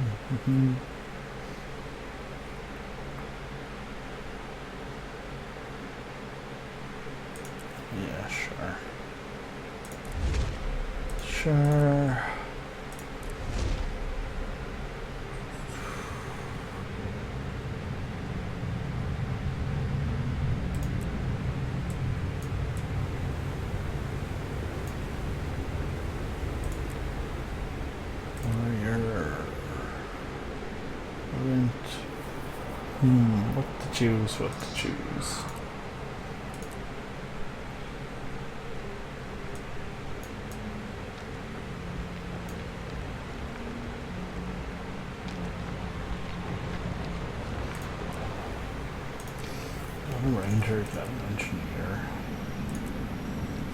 Mm-hmm. Yeah, sure. Sure. What to choose, what to choose. Got a ranger, got an engineer.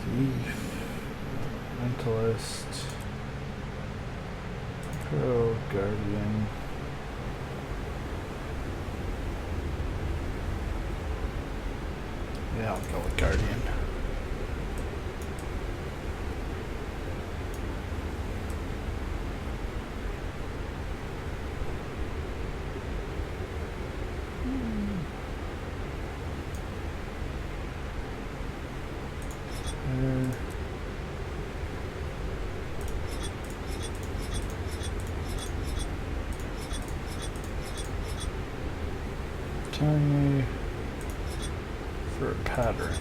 Thief. Mentalist. Pro guardian. Yeah, I'll go with guardian. Tiny for a pattern.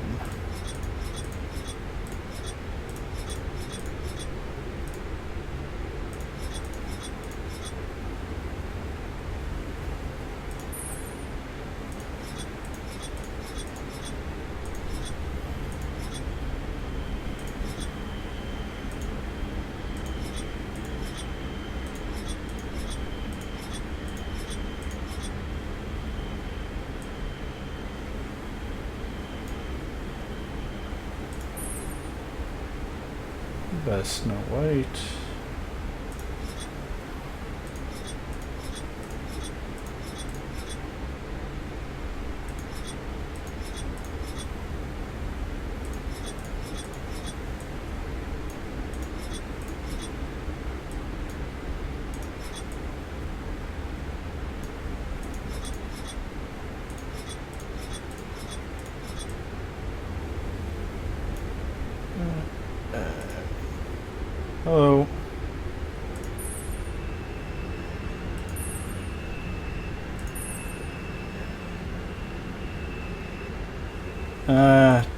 Best Snow White. Hello.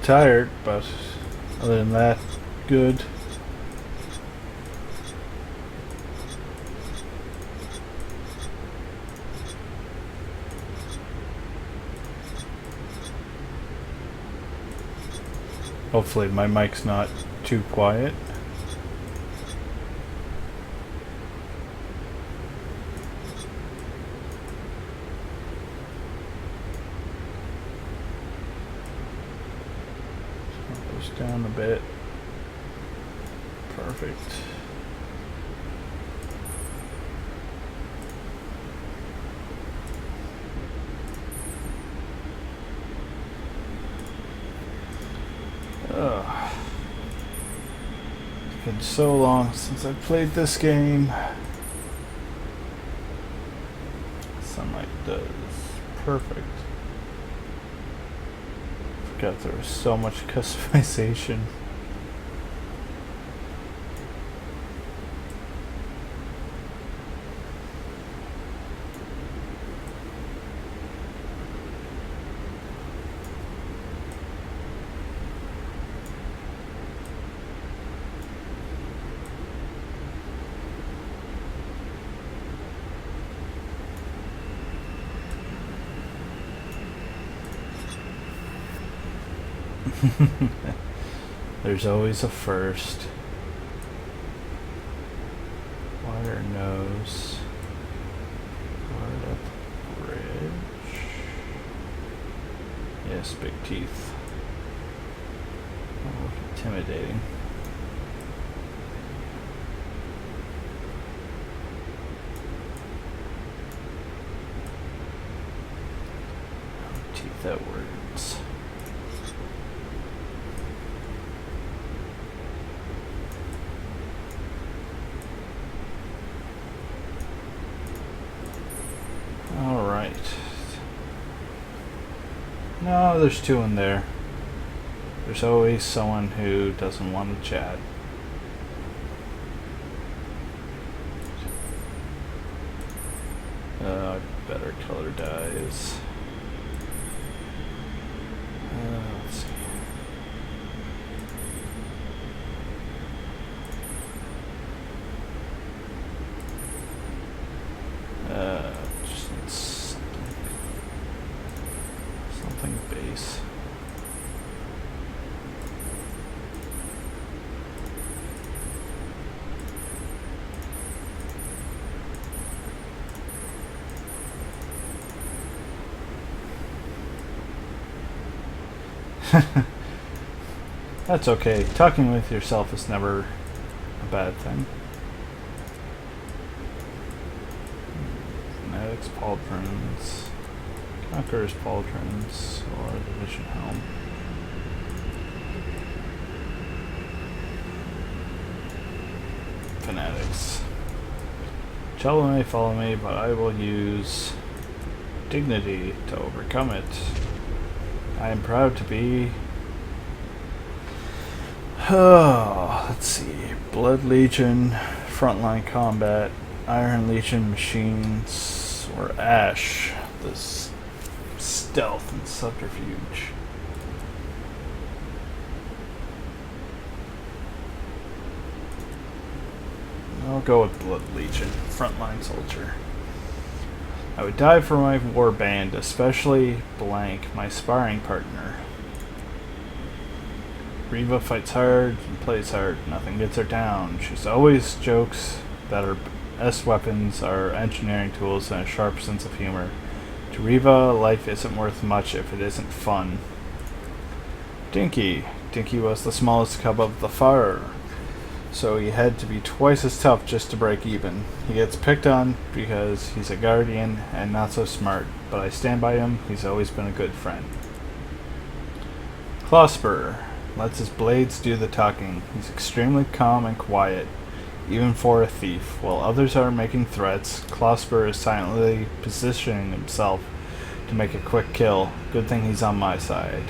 Tired, but other than that, good. Hopefully my mic's not too quiet. Down a bit. Perfect. It's been so long since I played this game. Sunlight does perfect. Forgot there was so much customization. There's always a first. Water nose. Water up bridge. Yes, big teeth. Oh, intimidating. Teeth at words. Right. No, there's two in there. There's always someone who doesn't want to chat. Better color dyes. Let's see. Just need something base. That's okay. Talking with yourself is never a bad thing. Fanatics, pauldrons, Conqueror's pauldrons, or the Vision Helm. Fanatics. Trouble may follow me, but I will use dignity to overcome it. I am proud to be... let's see. Blood Legion, Frontline Combat, Iron Legion Machines, or Ash, this Stealth and Subterfuge. I'll go with Blood Legion, Frontline Soldier. I would die for my war band, especially blank, my sparring partner. Reva fights hard and plays hard. Nothing gets her down. She's always jokes that her best weapons are engineering tools and a sharp sense of humor. To Reva, life isn't worth much if it isn't fun. Dinky. Dinky was the smallest cub of the fire, so he had to be twice as tough just to break even. He gets picked on because he's a guardian and not so smart, but I stand by him. He's always been a good friend. Clawspur lets his blades do the talking. He's extremely calm and quiet, even for a thief. While others are making threats, Clawspur is silently positioning himself to make a quick kill. Good thing he's on my side.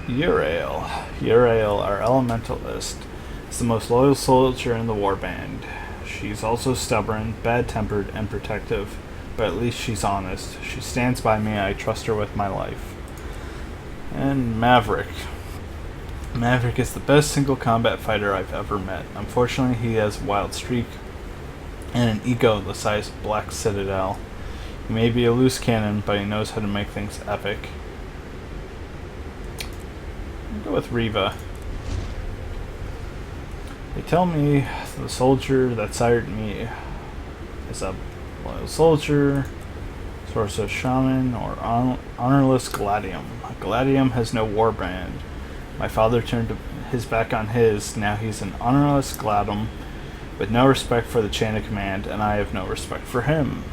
Urael. Urael, our elementalist, is the most loyal soldier in the warband. She's also stubborn, bad-tempered, and protective, but at least she's honest. She stands by me. I trust her with my life. And Maverick. Maverick is the best single combat fighter I've ever met. Unfortunately, he has a wild streak and an ego the size of Black Citadel. He may be a loose cannon, but he knows how to make things epic. I'll go with Reva. They tell me the soldier that sired me is a loyal soldier, sorcerer shaman, or honorless gladium. Gladium has no warband. My father turned his back on his. Now he's an honorless gladium with no respect for the chain of command, and I have no respect for him.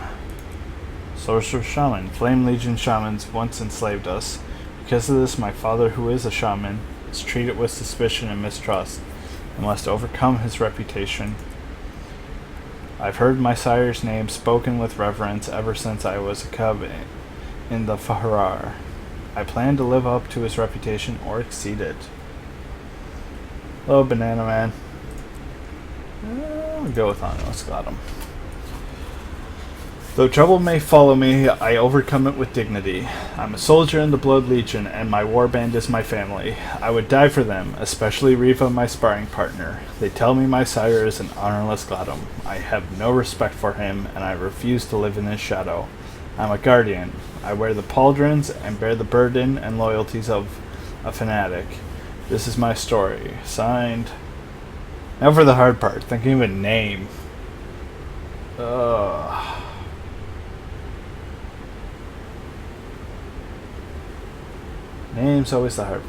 Sorcerer shaman. Flame Legion shamans once enslaved us. Because of this, my father, who is a shaman, is treated with suspicion and mistrust, and must overcome his reputation. I've heard my sire's name spoken with reverence ever since I was a cub in the Faharar. I plan to live up to his reputation or exceed it. Hello, Banana Man. I'll go with Honorless Gladium. Though trouble may follow me, I overcome it with dignity. I'm a soldier in the Blood Legion, and my warband is my family. I would die for them, especially Reva, my sparring partner. They tell me my sire is an honorless gladium. I have no respect for him, and I refuse to live in his shadow. I'm a guardian. I wear the pauldrons and bear the burden and loyalties of a fanatic. This is my story. Signed. Now for the hard part, thinking of a name. Name's always the hard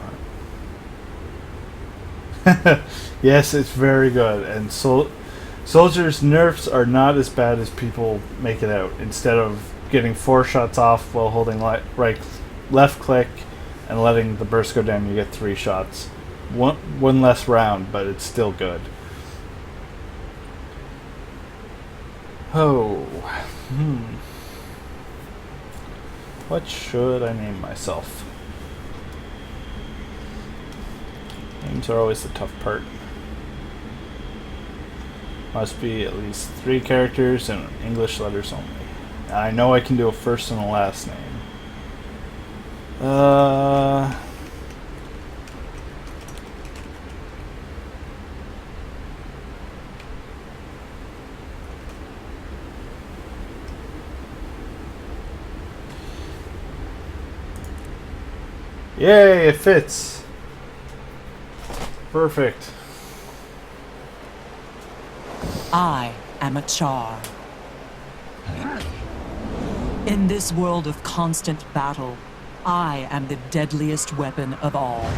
part. Yes, it's very good. And soldiers' nerfs are not as bad as people make it out. Instead of getting 4 shots off while holding left click and letting the burst go down, you get 3 shots. One less round, but it's still good. Oh. What should I name myself? Names are always the tough part. Must be at least 3 characters and English letters only. I know I can do a first and a last name. Yay, it fits. Perfect. I am a char. In this world of constant battle, I am the deadliest weapon of all.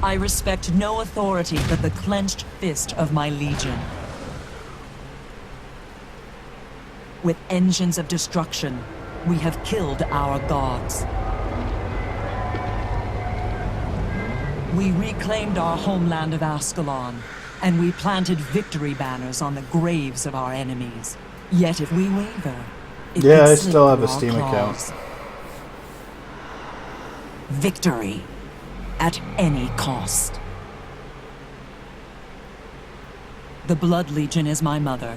I respect no authority but the clenched fist of my legion. With engines of destruction, we have killed our gods. We reclaimed our homeland of Ascalon, and we planted victory banners on the graves of our enemies. Yet if we waver, it Yeah, could I slip still have through a our Steam claws. account. Victory at any cost. The Blood Legion is my mother.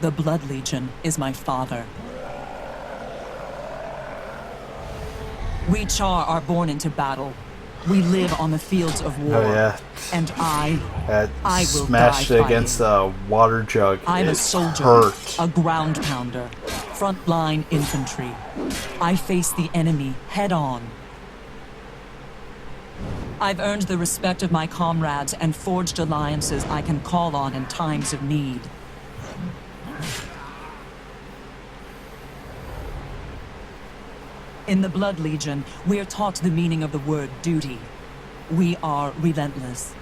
The Blood Legion is my father. We Char are born into battle. We live on the fields of war. Oh yeah. And I will smashed die it against a water jug. I'm It a soldier, hurt. a ground pounder, frontline infantry. I face the enemy head on. I've earned the respect of my comrades and forged alliances I can call on in times of need. In the Blood Legion, we are taught the meaning of the word duty. We are relentless.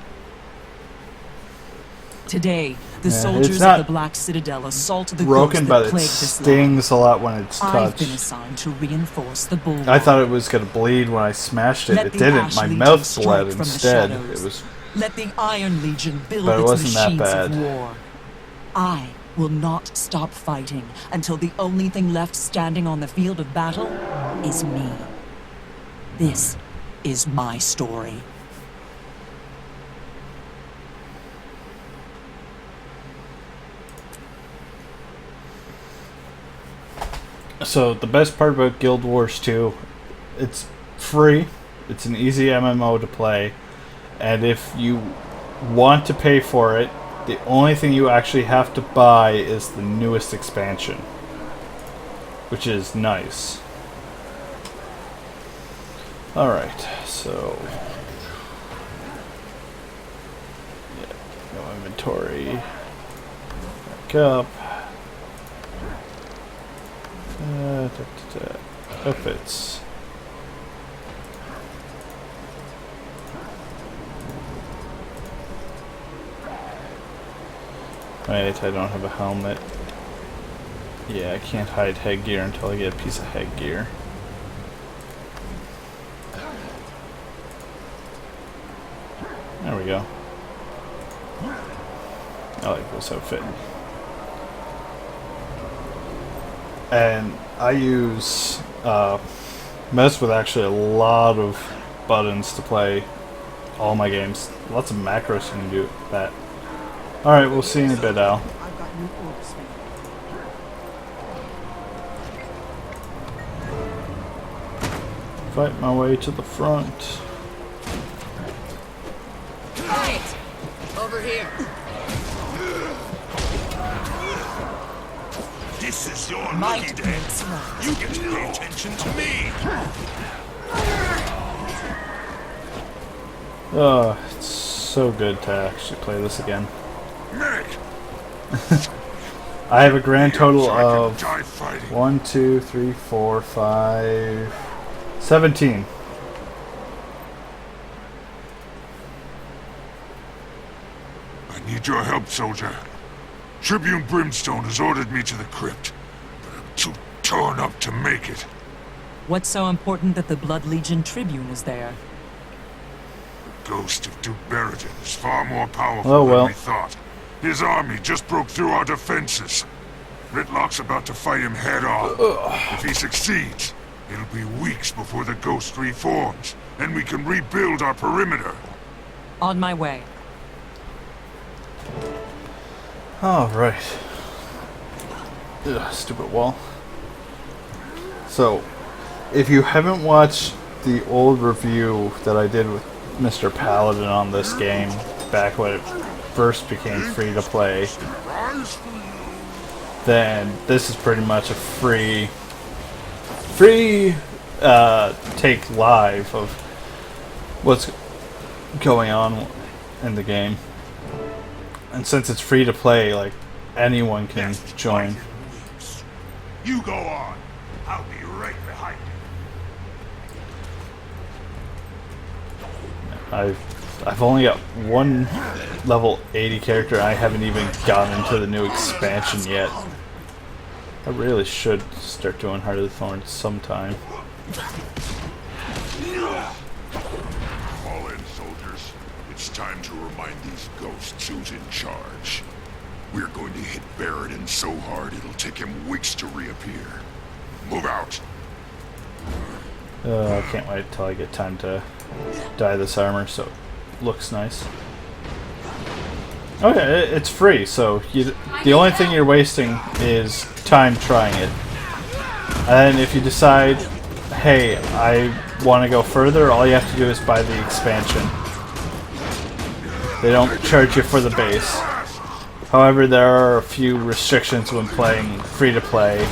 Today, the soldiers of the Black Citadel assault the ghosts that but it plague this land. stings a lot when it's I've been touched. assigned to reinforce the bulwark. I thought it was gonna bleed when I smashed it. Let It the didn't. Ash My Legion mouth strike bled from the instead. shadows. It was. Let the Iron Legion build But it its wasn't that machines bad. of war. I will not stop fighting until the only thing left standing on the field of battle is me. This is my story. So the best part about Guild Wars 2, it's free. It's an easy MMO to play, and if you want to pay for it, the only thing you actually have to buy is the newest expansion, which is nice. Alright, so yeah, no inventory. Back up. Outfits. Wait, I don't have a helmet. Yeah, I can't hide headgear until I get a piece of headgear. There we go. I like this outfit. And I use mess with actually a lot of buttons to play all my games. Lots of macros you can do with that. Alright, we'll see you in a bit, Al. Fight my way to the front. Right, over here. This is your lucky day. You get to pay attention to me. Oh, it's so good to actually play this again. Nick, I have a grand total so I can of die fighting. 1, 2, 3, 4, 5, 17. I need your help, soldier. Tribune Brimstone has ordered me to the crypt, but I'm too torn up to make it. What's so important that the Blood Legion Tribune is there? The ghost of Duke Beriton is far more powerful Oh, well. than we thought. His army just broke through our defenses. Ritlock's about to fight him head on. If he succeeds, it'll be weeks before the ghost reforms, and we can rebuild our perimeter. On my way. Alright. Ugh, stupid wall. So, if you haven't watched the old review that I did with Mr. Paladin on this game, back when it first became free to play, then this is pretty much a free take live of what's going on in the game. And since it's free to play, like, anyone can join. You go on. I'll be right behind you. I've only got one level 80 character. I haven't even gotten into the new expansion yet. I really should start doing Heart of the Thorns sometime. Fall in, soldiers. It's time to remind these ghosts who's in charge. We're going to hit Barradin so hard it'll take him weeks to reappear. Move out. I can't wait till I get time to dye this armor so it looks nice. Oh yeah, it's free, so the only thing you're wasting is time trying it. And if you decide, hey, I want to go further, all you have to do is buy the expansion. They don't charge you for the base. However, there are a few restrictions when playing free-to-play,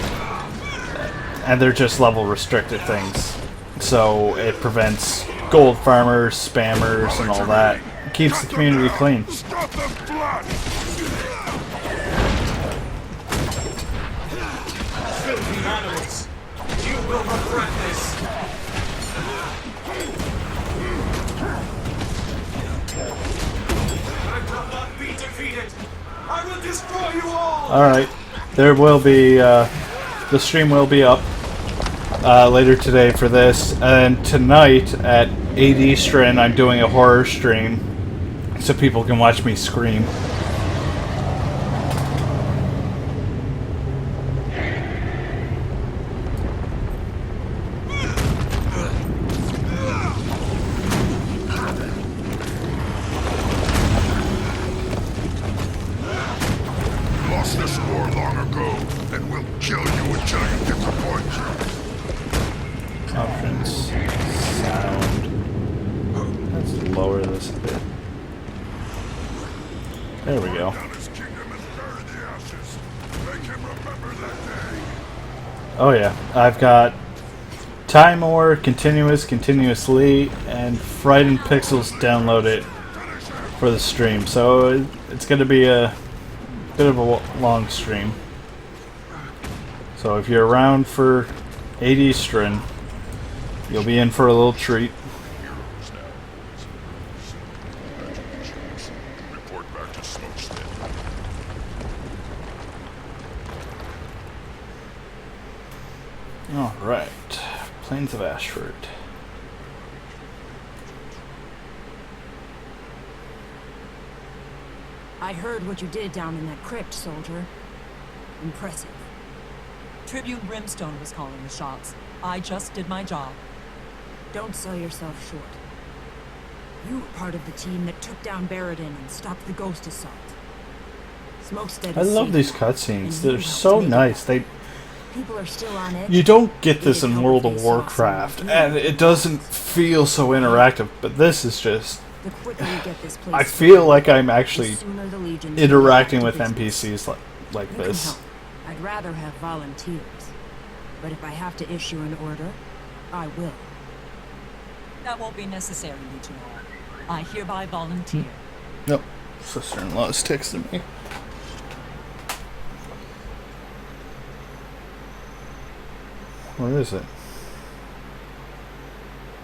and they're just level restricted things. So it prevents gold farmers, spammers, and all that. It keeps the community clean. Stop the blood! Filthy animals! You will regret this! I will not be defeated! I will destroy you all! Alright, there will be, the stream will be up later today for this, and tonight at 8 Eastern I'm doing a horror stream so people can watch me scream. Lost this war long ago, and we'll kill you until you disappoint. Conference sound. Let's lower this a bit. There we go. His kingdom is buried the ashes. Make him remember that day. Oh yeah, I've got Time War, Continuously, and Frightened Pixels downloaded for the stream. So it's going to be a bit of a long stream. So if you're around for 8 Eastern, you'll be in for a little treat. Heroes now. Congratulations. Report back to Smokestead. Alright, Plains of Ashford. I heard what you did down in that crypt, soldier. Impressive. Tribune Brimstone was calling the shots. I just did my job. Don't sell yourself short. You were part of the team that took down Barradin and stopped the ghost assault. Smokestead I is love safe, these and cutscenes. you They're helped so make it. nice. People are still on edge. You don't get this They in didn't World help of they saw Warcraft, someone and it doesn't feel so interactive, but this is just... The quicker you get this place I feel like I'm the actually sooner the Legion interacting can with get back to business. NPCs like You can this. help. I'd rather have volunteers. But if I have to issue an order, I will. That won't be necessary, Legionnaire. I hereby volunteer. Nope. Sister-in-law's texting me. What is it?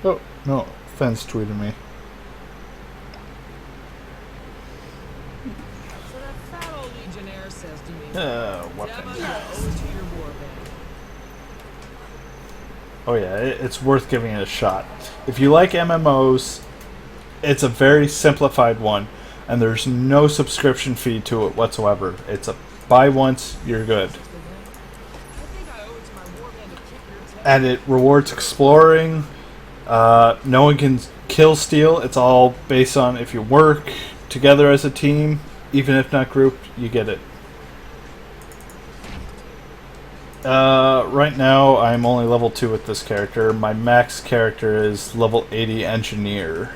Oh, no. Fence tweeted me. So that fat old Legionnaire says to me, Weapon. Demo, you owe it to your warband. Oh yeah, it's worth giving it a shot. If you like MMOs, it's a very simplified one, and there's no subscription fee to it whatsoever. It's a buy once, you're good. and it rewards exploring. No one can kill steal. It's all based on if you work together as a team, even if not grouped, you get it. Right now I'm only level 2 with this character. My max character is level 80 engineer.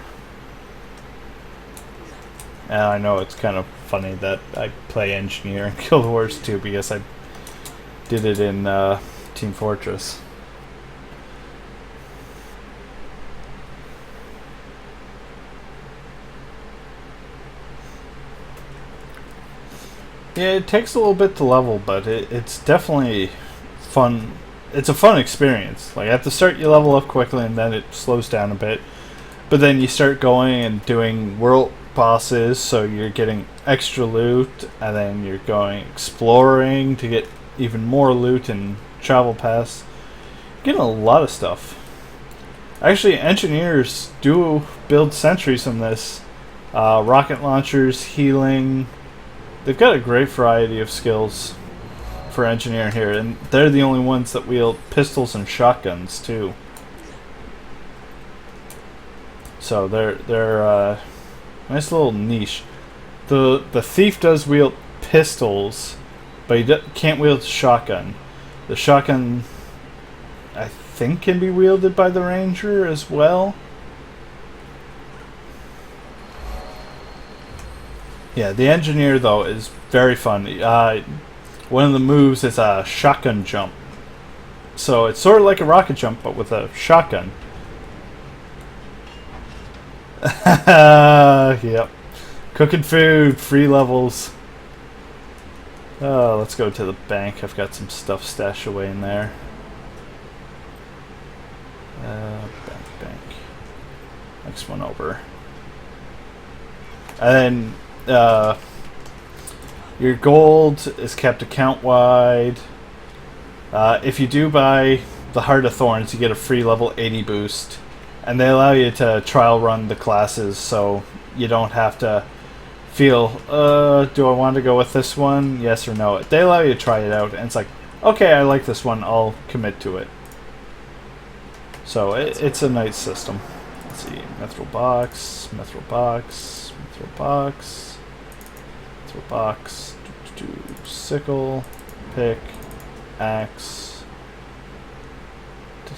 And I know it's kind of funny that I play engineer in Guild Wars 2 because I did it in Team Fortress. Yeah, it takes a little bit to level, but it's definitely fun. It's a fun experience. Like at the start you level up quickly and then it slows down a bit. But then you start going and doing world bosses, so you're getting extra loot, and then you're going exploring to get even more loot and travel pass. You're getting a lot of stuff. Actually, engineers do build sentries from this. Rocket launchers, healing. They've got a great variety of skills for engineer here, and they're the only ones that wield pistols and shotguns too. So they're nice little niche. The thief does wield pistols, but he can't wield a shotgun. The shotgun, I think, can be wielded by the ranger as well. Yeah, the engineer though is very fun. One of the moves is a shotgun jump. So it's sort of like a rocket jump, but with a shotgun. Yep. Cooking food, free levels. Let's go to the bank. I've got some stuff stashed away in there. Bank. Next one over. And then your gold is kept account-wide. If you do buy the Heart of Thorns, you get a free level 80 boost. And they allow you to trial run the classes, so you don't have to feel, do I want to go with this one? Yes or no. They allow you to try it out, and it's like, okay, I like this one, I'll commit to it. So it's a nice system. Let's see, mithril box, sickle, pick, axe.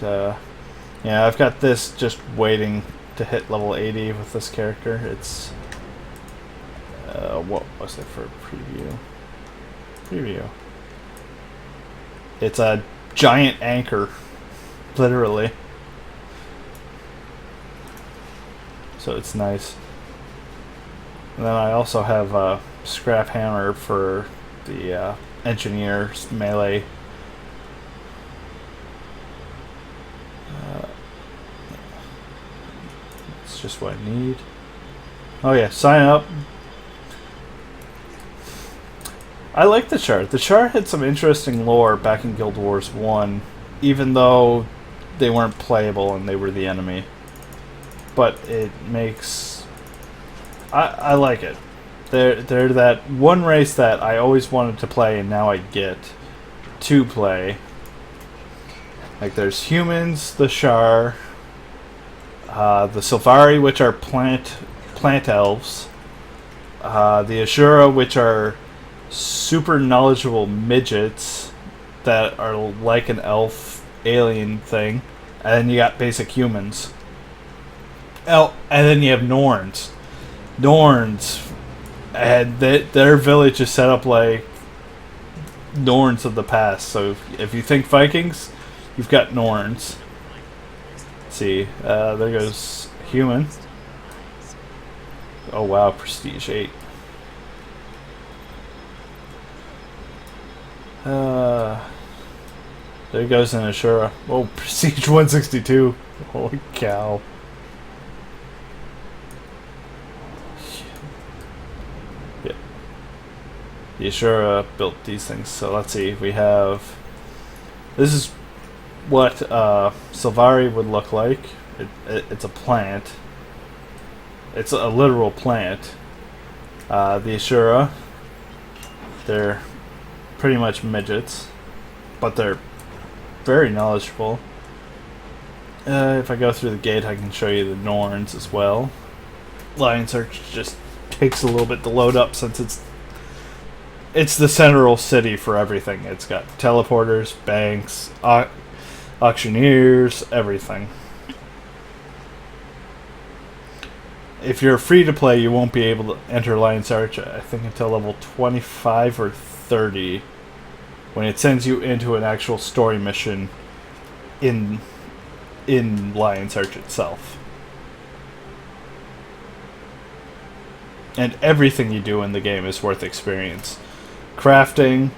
Yeah, I've got this just waiting to hit level 80 with this character. It's what was it for preview? It's a giant anchor, literally. So it's nice. And then I also have a scrap hammer for the engineer's melee. It's just what I need. Oh yeah, sign up. I like the chart. The chart had some interesting lore back in Guild Wars 1, even though they weren't playable and they were the enemy. But it makes... I like it. They're that one race that I always wanted to play and now I get to play. Like there's humans, the Shar, the Sylvari, which are plant elves, the Ashura, which are super knowledgeable midgets that are like an elf alien thing, and then you got basic humans. Oh, and then you have Norns. And their village is set up like Norns of the past. So if you think Vikings, you've got Norns. Let's see, there goes human. Oh wow, prestige 8. There goes an Ashura. Oh, prestige 162. Holy cow. The Ashura built these things. So let's see. We have... This is what Sylvari would look like. It's a plant. It's a literal plant. The Ashura, they're pretty much midgets, but they're very knowledgeable. If I go through the gate, I can show you the Norns as well. Lion Search just takes a little bit to load up since it's the central city for everything. It's got teleporters, banks, auctioneers, everything. If you're free to play, you won't be able to enter Lion Search, I think, until level 25 or 30, when it sends you into an actual story mission in Lion Search itself. And everything you do in the game is worth experience. Crafting,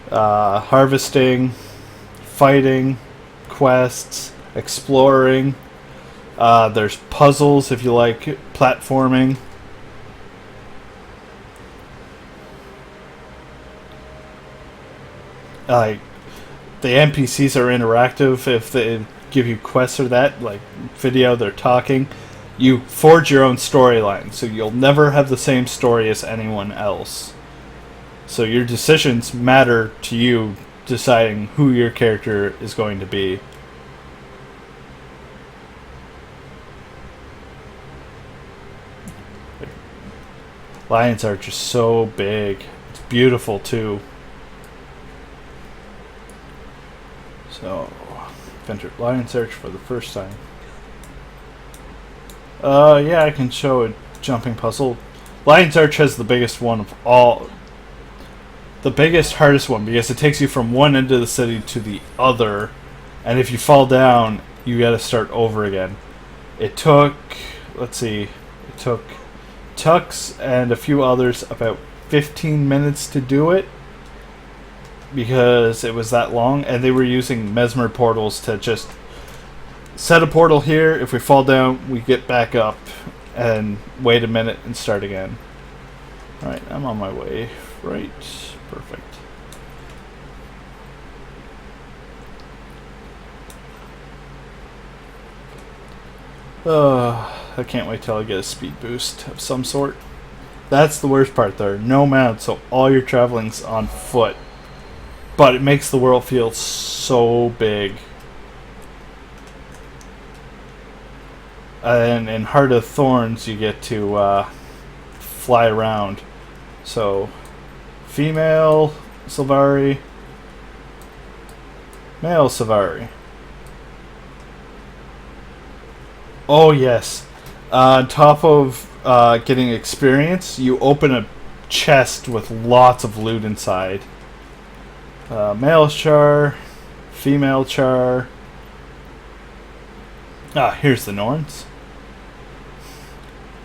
harvesting, fighting, quests, exploring. There's puzzles if you like platforming. Like, the NPCs are interactive if they give you quests or that, like video, they're talking. You forge your own storyline, so you'll never have the same story as anyone else. So your decisions matter to you deciding who your character is going to be. Lion Search is so big. It's beautiful too. So, I've entered Lion Search for the first time. Yeah, I can show a jumping puzzle. Lion Search has the biggest one of all. The biggest, hardest one, because it takes you from one end of the city to the other. And if you fall down, you gotta start over again. It took, let's see, it took Tux and a few others about 15 minutes to do it, because it was that long, and they were using mesmer portals to just set a portal here. If we fall down, we get back up and wait a minute and start again. Alright, I'm on my way. Right. Perfect. I can't wait till I get a speed boost of some sort. That's the worst part. There are no mounts, so all your traveling's on foot. But it makes the world feel so big. And in Heart of Thorns, you get to fly around. So, female Sylvari, male Sylvari. Oh yes. On top of getting experience, you open a chest with lots of loot inside. Male char, female char. Here's the Norns.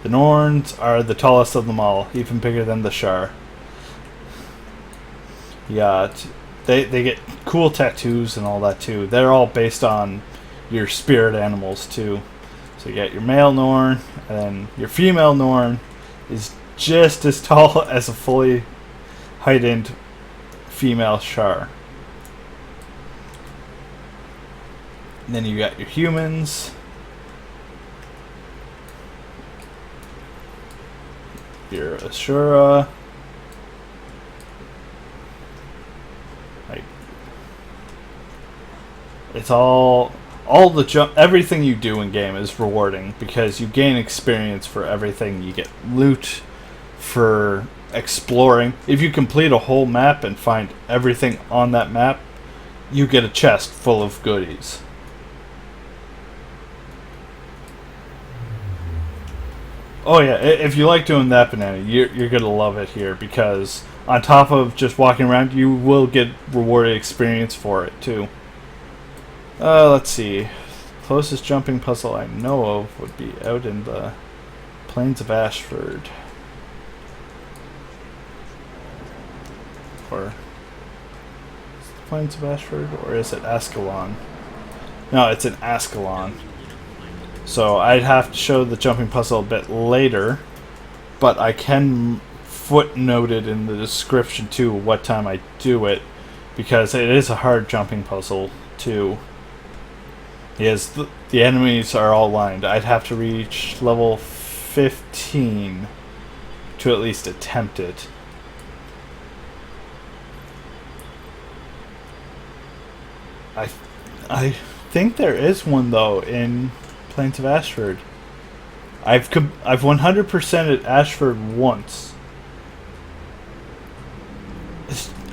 The Norns are the tallest of them all, even bigger than the Shar. Yeah, they get cool tattoos and all that too. They're all based on your spirit animals too. So you got your male Norn, and then your female Norn is just as tall as a fully heightened female Shar. And then you got your humans. Your Ashura. Like, it's all the jump. Everything you do in game is rewarding because you gain experience for everything. You get loot for exploring. If you complete a whole map and find everything on that map, you get a chest full of goodies. Oh yeah, if you like doing that, Banana, you're gonna love it here, because on top of just walking around, you will get rewarded experience for it too. Let's see. Closest jumping puzzle I know of would be out in the Plains of Ashford. Or is it the Plains of Ashford, or is it Ascalon? No, it's in Ascalon. So I'd have to show the jumping puzzle a bit later, but I can footnote it in the description too what time I do it, because it is a hard jumping puzzle too. Yes, the enemies are all lined. I'd have to reach level 15 to at least attempt it. I think there is one though in Plains of Ashford. I've 100%ed Ashford once.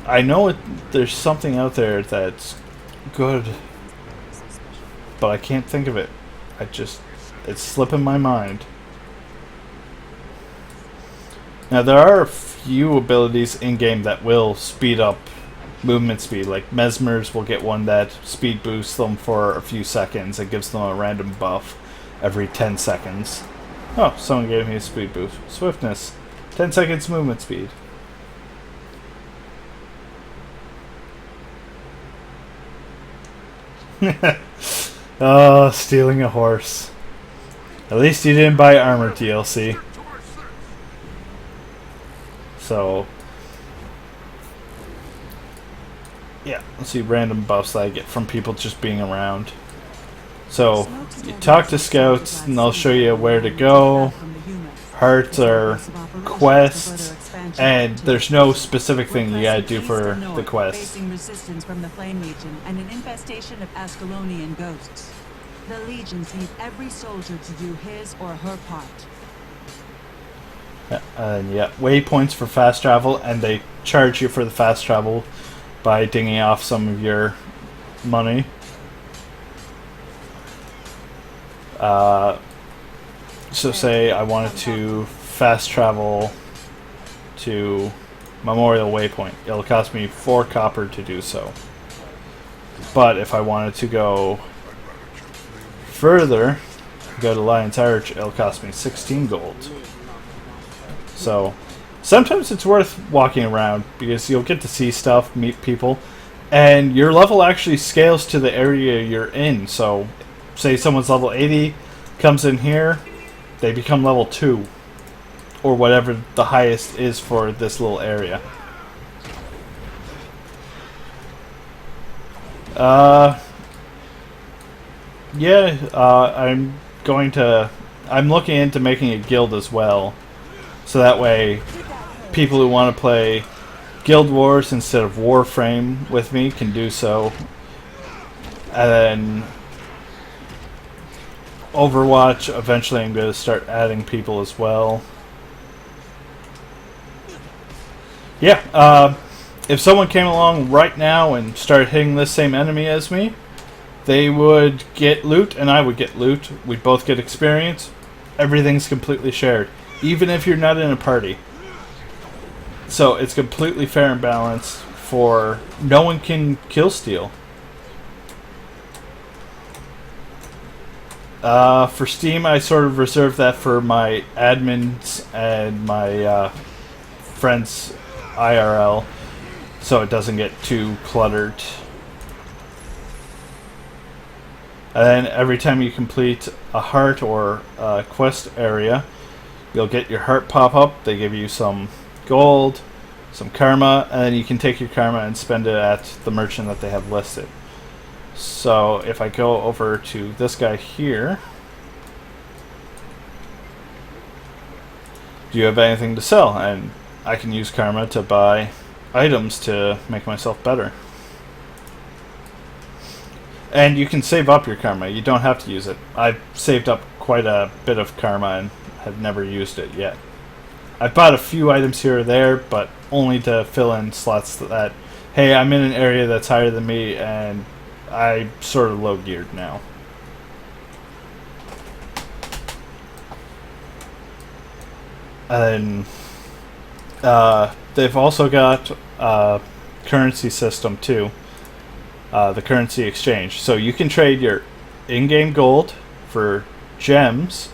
I know there's something out there that's good, but I can't think of it. It's slipping my mind. Now there are a few abilities in game that will speed up movement speed. Like Mesmers will get one that speed boosts them for a few seconds. It gives them a random buff every 10 seconds. Oh, someone gave me a speed boost. Swiftness. 10 seconds movement speed. Oh, stealing a horse. At least you didn't buy armor DLC. So, yeah, let's see random buffs that I get from people just being around. So, you talk to scouts and they'll show you where to go. Hearts are quests, and there's no specific thing you gotta do for the quest. Facing resistance from the Flame Legion and an infestation of Ascalonian ghosts. The legions need every soldier to do his or her part. And yeah, waypoints for fast travel, and they charge you for the fast travel by dinging off some of your money. So say I wanted to fast travel to Memorial Waypoint. It'll cost me 4 copper to do so. But if I wanted to go further, go to Lion's Arch, it'll cost me 16 gold. So sometimes it's worth walking around because you'll get to see stuff, meet people, and your level actually scales to the area you're in. So say someone's level 80, comes in here, they become level 2, or whatever the highest is for this little area. I'm looking into making a guild as well, so that way people who want to play Guild Wars instead of Warframe with me can do so. And then Overwatch, eventually I'm going to start adding people as well. Yeah, if someone came along right now and started hitting this same enemy as me, they would get loot and I would get loot. We'd both get experience. Everything's completely shared, even if you're not in a party. So it's completely fair and balanced, for no one can kill steal. For Steam, I sort of reserve that for my admins and my friends IRL, so it doesn't get too cluttered. And then every time you complete a heart or a quest area, you'll get your heart pop up. They give you some gold, some karma, and then you can take your karma and spend it at the merchant that they have listed. So if I go over to this guy here, do you have anything to sell? And I can use karma to buy items to make myself better. And you can save up your karma. You don't have to use it. I've saved up quite a bit of karma and have never used it yet. I've bought a few items here or there, but only to fill in slots that, hey, I'm in an area that's higher than me and I'm sort of low geared now. And they've also got a currency system too, the currency exchange. So you can trade your in-game gold for gems,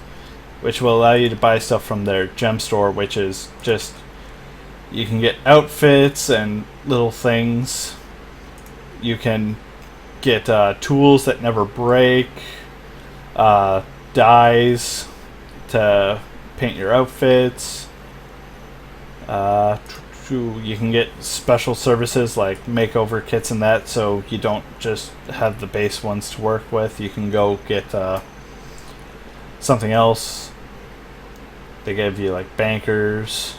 which will allow you to buy stuff from their gem store, which is just, you can get outfits and little things. You can get tools that never break, dyes to paint your outfits. You can get special services like makeover kits and that, so you don't just have the base ones to work with. You can go get something else. They give you like bankers.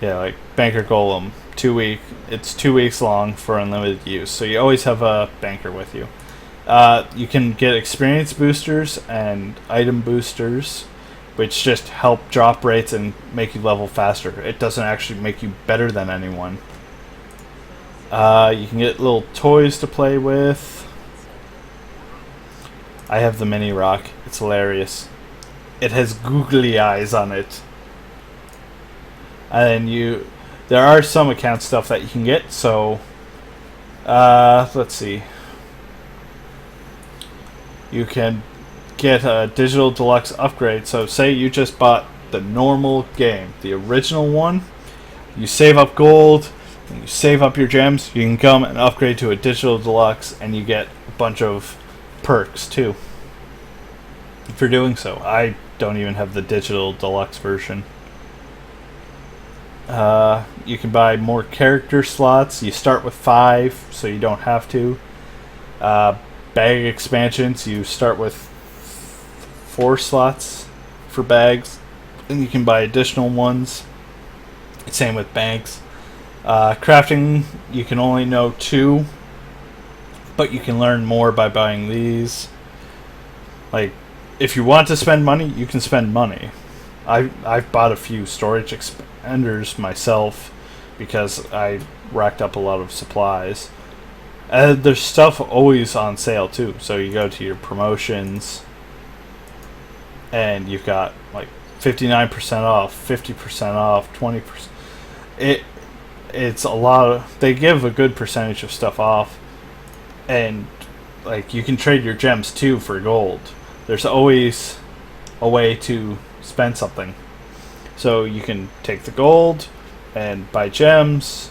Yeah, like Banker Golem 2 week. It's 2 weeks long for unlimited use, so you always have a banker with you. You can get experience boosters and item boosters, which just help drop rates and make you level faster. It doesn't actually make you better than anyone. You can get little toys to play with. I have the mini rock. It's hilarious. It has googly eyes on it. And there are some account stuff that you can get, so let's see. You can get a digital deluxe upgrade. So say you just bought the normal game, the original one. You save up gold, and you save up your gems. You can come and upgrade to a digital deluxe, and you get a bunch of perks too for doing so. I don't even have the digital deluxe version. You can buy more character slots. You start with 5, so you don't have to. Bag expansions, you start with 4 slots for bags, and you can buy additional ones. Same with banks. Crafting, you can only know 2, but you can learn more by buying these. Like, if you want to spend money, you can spend money. I've bought a few storage expanders myself because I racked up a lot of supplies. There's stuff always on sale too, so you go to your promotions and you've got like 59% off, 50% off, 20%. It's a lot of, they give a good percentage of stuff off, and like you can trade your gems too for gold. There's always a way to spend something. So you can take the gold and buy gems,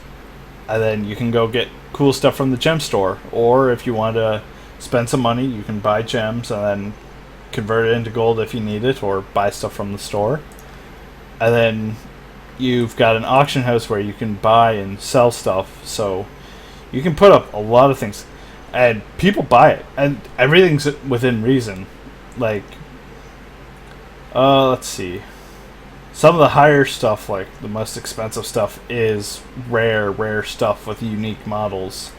and then you can go get cool stuff from the gem store. Or if you want to spend some money, you can buy gems and then convert it into gold if you need it, or buy stuff from the store. And then you've got an auction house where you can buy and sell stuff. So you can put up a lot of things, and people buy it, and everything's within reason. Like, let's see. Some of the higher stuff, like the most expensive stuff, is rare stuff with unique models.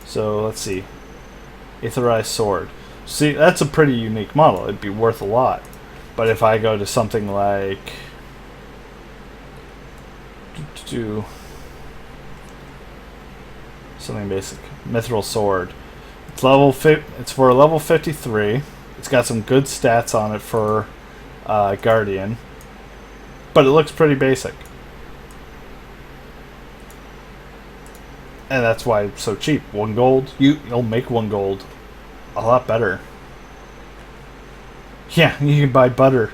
So let's see. Aetherized Sword. See, that's a pretty unique model. It'd be worth a lot. But if I go to something like something basic, Mithril Sword. It's for a level 53. It's got some good stats on it for Guardian. But it looks pretty basic. And that's why it's so cheap. 1 gold. You'll make 1 gold a lot better. Yeah, you can buy butter.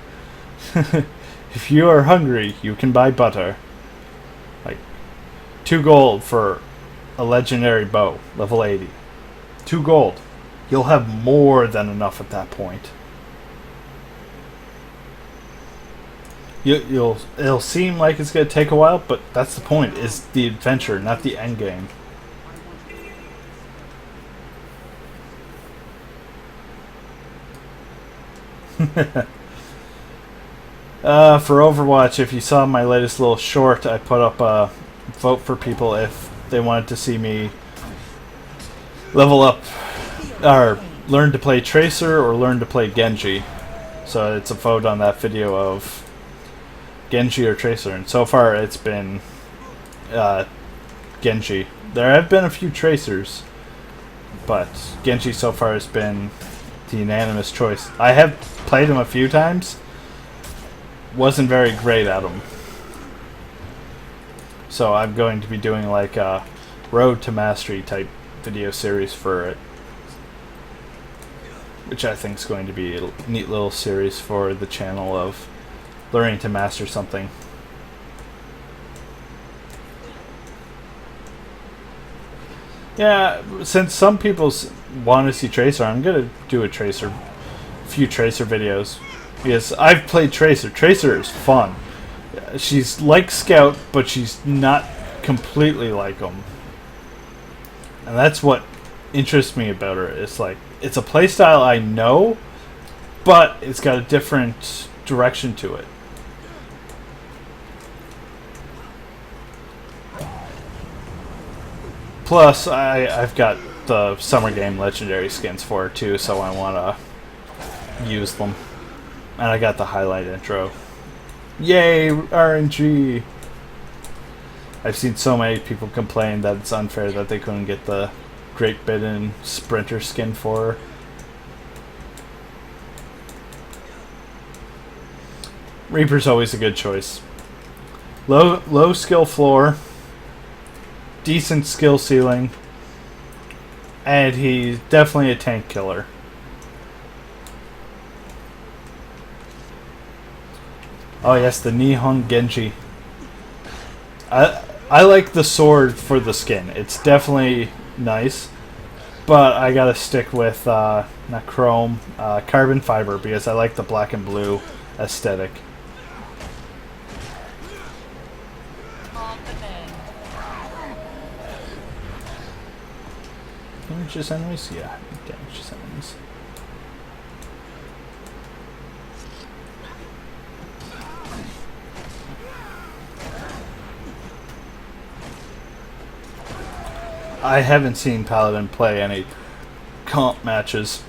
If you are hungry, you can buy butter. Like 2 gold for a legendary bow, level 80. 2 gold. You'll have more than enough at that point. It'll seem like it's going to take a while, but that's the point, is the adventure, not the end game. For Overwatch, if you saw my latest little short, I put up a vote for people if they wanted to see me level up, or learn to play Tracer or learn to play Genji. So it's a vote on that video of Genji or Tracer, and so far it's been Genji. There have been a few Tracers, but Genji so far has been the unanimous choice. I have played him a few times. Wasn't very great at him. So I'm going to be doing like a Road to Mastery type video series for it, which I think is going to be a neat little series for the channel of learning to master something. Yeah, since some people want to see Tracer, I'm going to do a few Tracer videos. Because I've played Tracer. Tracer is fun. She's like Scout, but she's not completely like them. And that's what interests me about her. It's like, it's a playstyle I know, but it's got a different direction to it. Plus, I've got the Summer Game Legendary skins for it too, so I want to use them. And I got the highlight intro. Yay, RNG! I've seen so many people complain that it's unfair that they couldn't get the Great Bidden Sprinter skin for her. Reaper's always a good choice. Low skill floor, decent skill ceiling, and he's definitely a tank killer. Oh yes, the Nihon Genji. I like the sword for the skin. It's definitely nice, but I gotta stick with not chrome, carbon fiber, because I like the black and blue aesthetic. Damages enemies? Yeah, damages enemies. I haven't seen Paladin play any comp matches.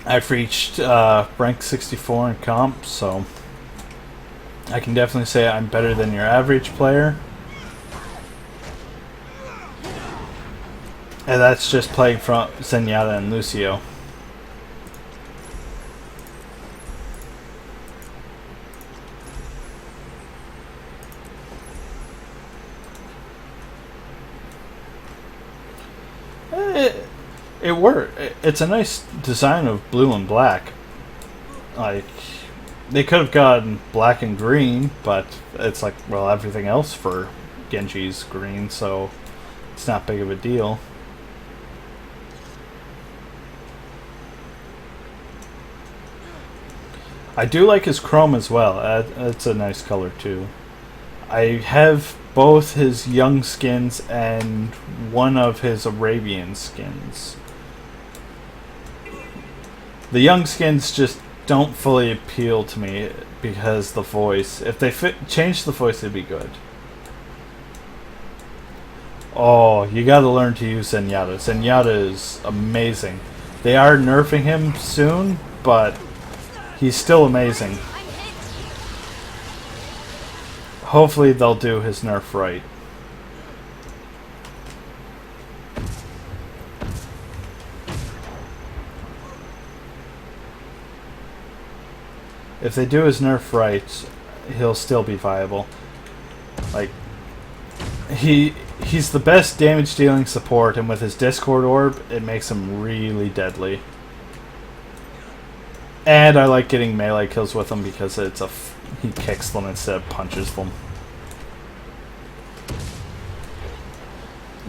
I've reached rank 64 in comp, so I can definitely say I'm better than your average player. And that's just playing from Zenyatta and Lucio. It worked. It's a nice design of blue and black. Like, they could have gone black and green, but it's like, well, everything else for Genji's green, so it's not big of a deal. I do like his chrome as well. It's a nice color too. I have both his young skins and one of his Arabian skins. The young skins just don't fully appeal to me because the voice. If they change the voice, it'd be good. Oh, you gotta learn to use Zenyatta. Zenyatta is amazing. They are nerfing him soon, but he's still amazing. Hopefully they'll do his nerf right. If they do his nerf right, he'll still be viable. Like, he's the best damage dealing support, and with his Discord Orb, it makes him really deadly. And I like getting melee kills with him because he kicks them instead of punches them.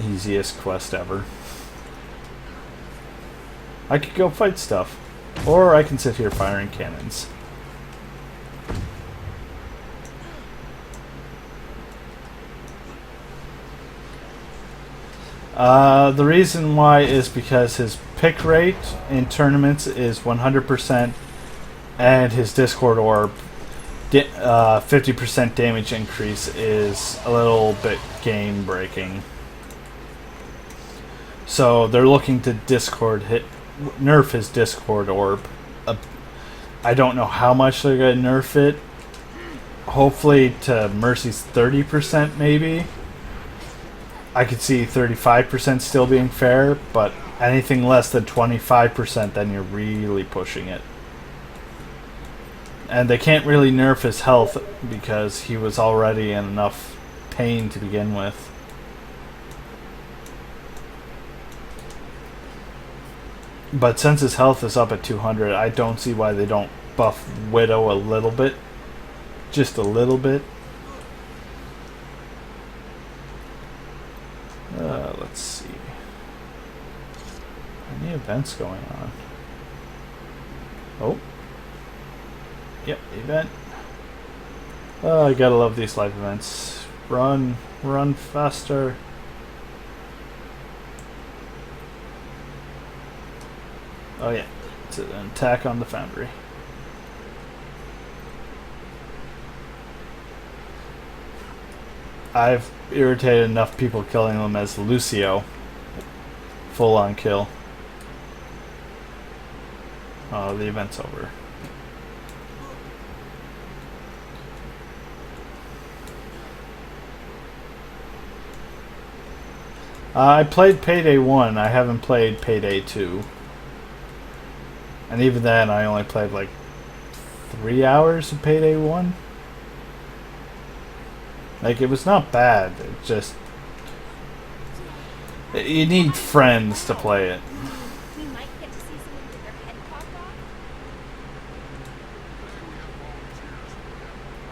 Easiest quest ever. I could go fight stuff, or I can sit here firing cannons. The reason why is because his pick rate in tournaments is 100%, and his Discord Orb 50% damage increase is a little bit game breaking. So they're looking to nerf his Discord Orb. I don't know how much they're going to nerf it. Hopefully to Mercy's 30% maybe. I could see 35% still being fair, but anything less than 25%, then you're really pushing it. And they can't really nerf his health because he was already in enough pain to begin with. But since his health is up at 200, I don't see why they don't buff Widow a little bit. Just a little bit. Let's see. Any events going on? Oh. Yep, event. Oh, I gotta love these live events. Run faster. Oh yeah, it's an attack on the foundry. I've irritated enough people killing them as Lucio full on kill. Oh, the event's over. I played Payday 1. I haven't played Payday 2. And even then, I only played like 3 hours of Payday 1. Like, it was not bad. It just... You need friends to play it. We might get to see someone with their head popped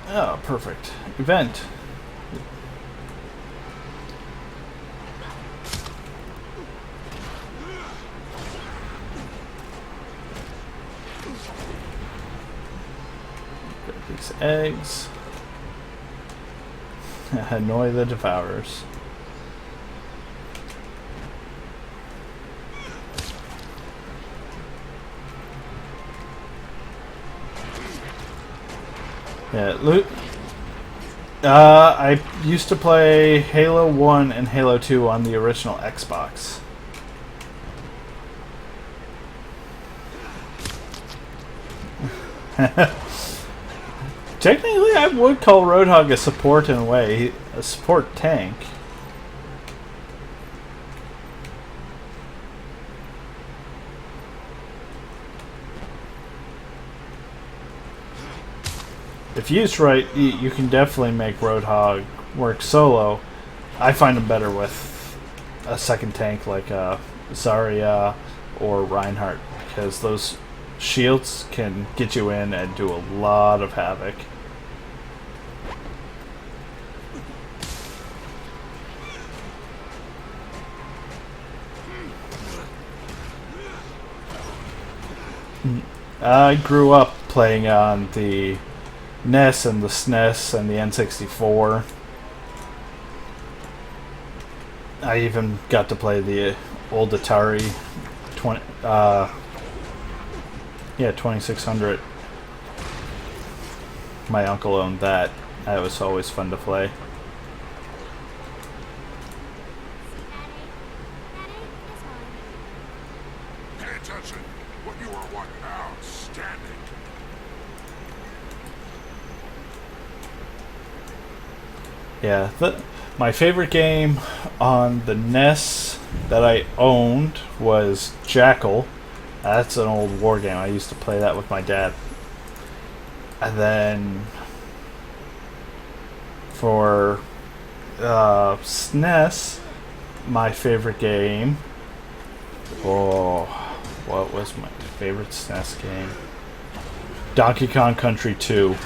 off. Oh, perfect. Event. Get these eggs. Annoy the devourers. Yeah, loot. I used to play Halo 1 and Halo 2 on the original Xbox. Technically, I would call Roadhog a support in a way. A support tank. If used right, you can definitely make Roadhog work solo. I find him better with a second tank like Zarya or Reinhardt, because those shields can get you in and do a lot of havoc. I grew up playing on the NES and the SNES and the N64. I even got to play the old Atari 2600. My uncle owned that. That was always fun to play. Pay attention. What you are one outstanding. Yeah, my favorite game on the NES that I owned was Jackal. That's an old war game. I used to play that with my dad. And then for SNES, my favorite game. Oh, what was my favorite SNES game? Donkey Kong Country 2.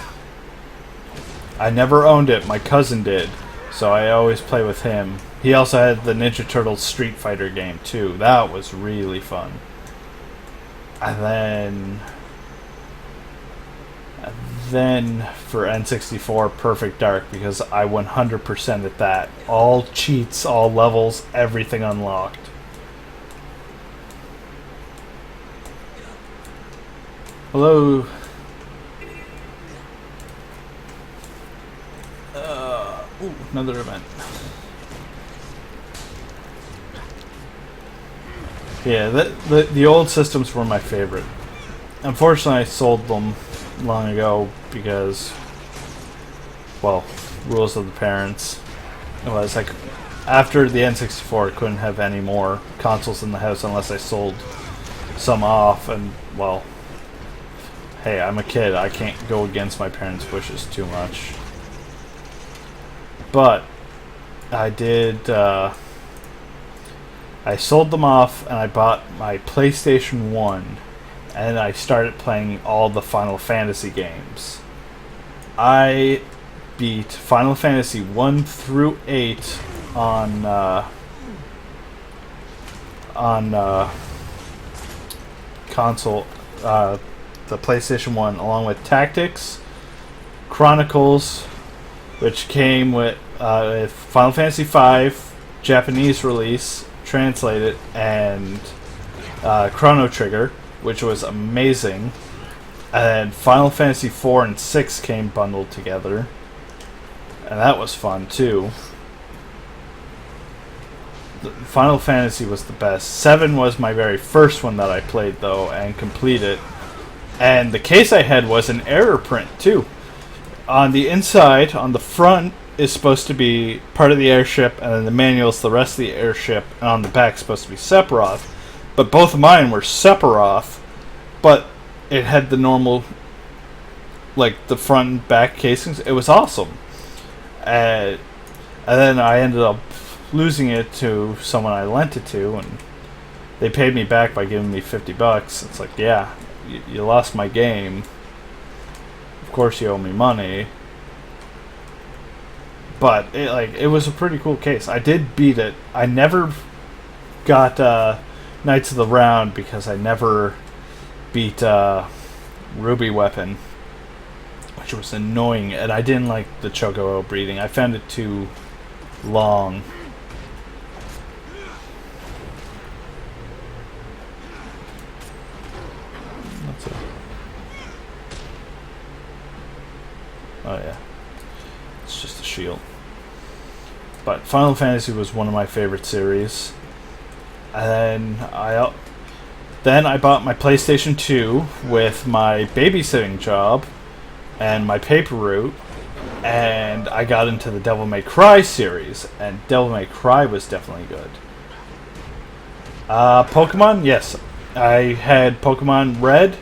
I never owned it. My cousin did, so I always play with him. He also had the Ninja Turtles Street Fighter game too. That was really fun. And then for N64, Perfect Dark, because I 100% at that. All cheats, all levels, everything unlocked. Hello. Ooh, another event. Yeah, the old systems were my favorite. Unfortunately, I sold them long ago because, well, rules of the parents. It was like, after the N64, I couldn't have any more consoles in the house unless I sold some off, and, well, hey, I'm a kid. I can't go against my parents' wishes too much. But I did, I sold them off and I bought my PlayStation 1 and I started playing all the Final Fantasy games. I beat Final Fantasy 1 through 8 on console, the PlayStation 1, along with Tactics, Chronicles, which came with Final Fantasy V, Japanese release, translated, and Chrono Trigger, which was amazing. And Final Fantasy 4 and 6 came bundled together, and that was fun too. Final Fantasy was the best. 7 was my very first one that I played, though, and completed. And the case I had was an error print, too. On the inside, on the front, is supposed to be part of the airship, and then the manual's the rest of the airship, and on the back is supposed to be Sephiroth. But both of mine were Sephiroth, but it had the normal, like, the front and back casings. It was awesome. And then I ended up losing it to someone I lent it to, and they paid me back by giving me $50. It's like, yeah, you lost my game. Of course you owe me money. But it was a pretty cool case. I did beat it. I never got Knights of the Round because I never beat Ruby Weapon, which was annoying, and I didn't like the Chocobo breeding. I found it too long. That's it. Oh yeah. It's just a shield. But Final Fantasy was one of my favorite series. And then I bought my PlayStation 2 with my babysitting job and my paper route, and I got into the Devil May Cry series, and Devil May Cry was definitely good. Pokemon, yes. I had Pokemon Red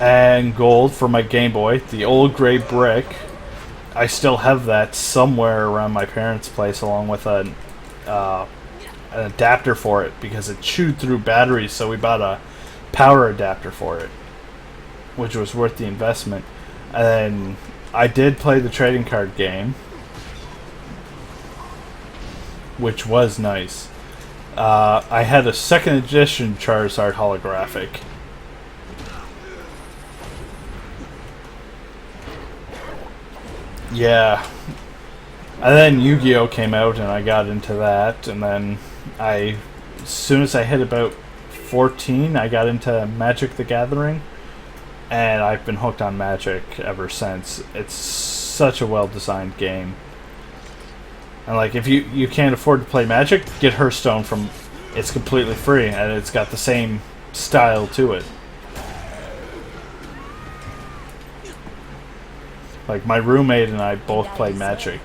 and Gold for my Game Boy, the old gray brick. I still have that somewhere around my parents' place, along with an adapter for it, because it chewed through batteries, so we bought a power adapter for it, which was worth the investment. And I did play the trading card game, which was nice. I had a second edition Charizard holographic. Yeah. And then Yu-Gi-Oh came out, and I got into that, and then as soon as I hit about 14, I got into Magic the Gathering, and I've been hooked on Magic ever since. It's such a well-designed game. And like, if you can't afford to play Magic, get Hearthstone it's completely free, and it's got the same style to it. Like, my roommate and I both play Magic.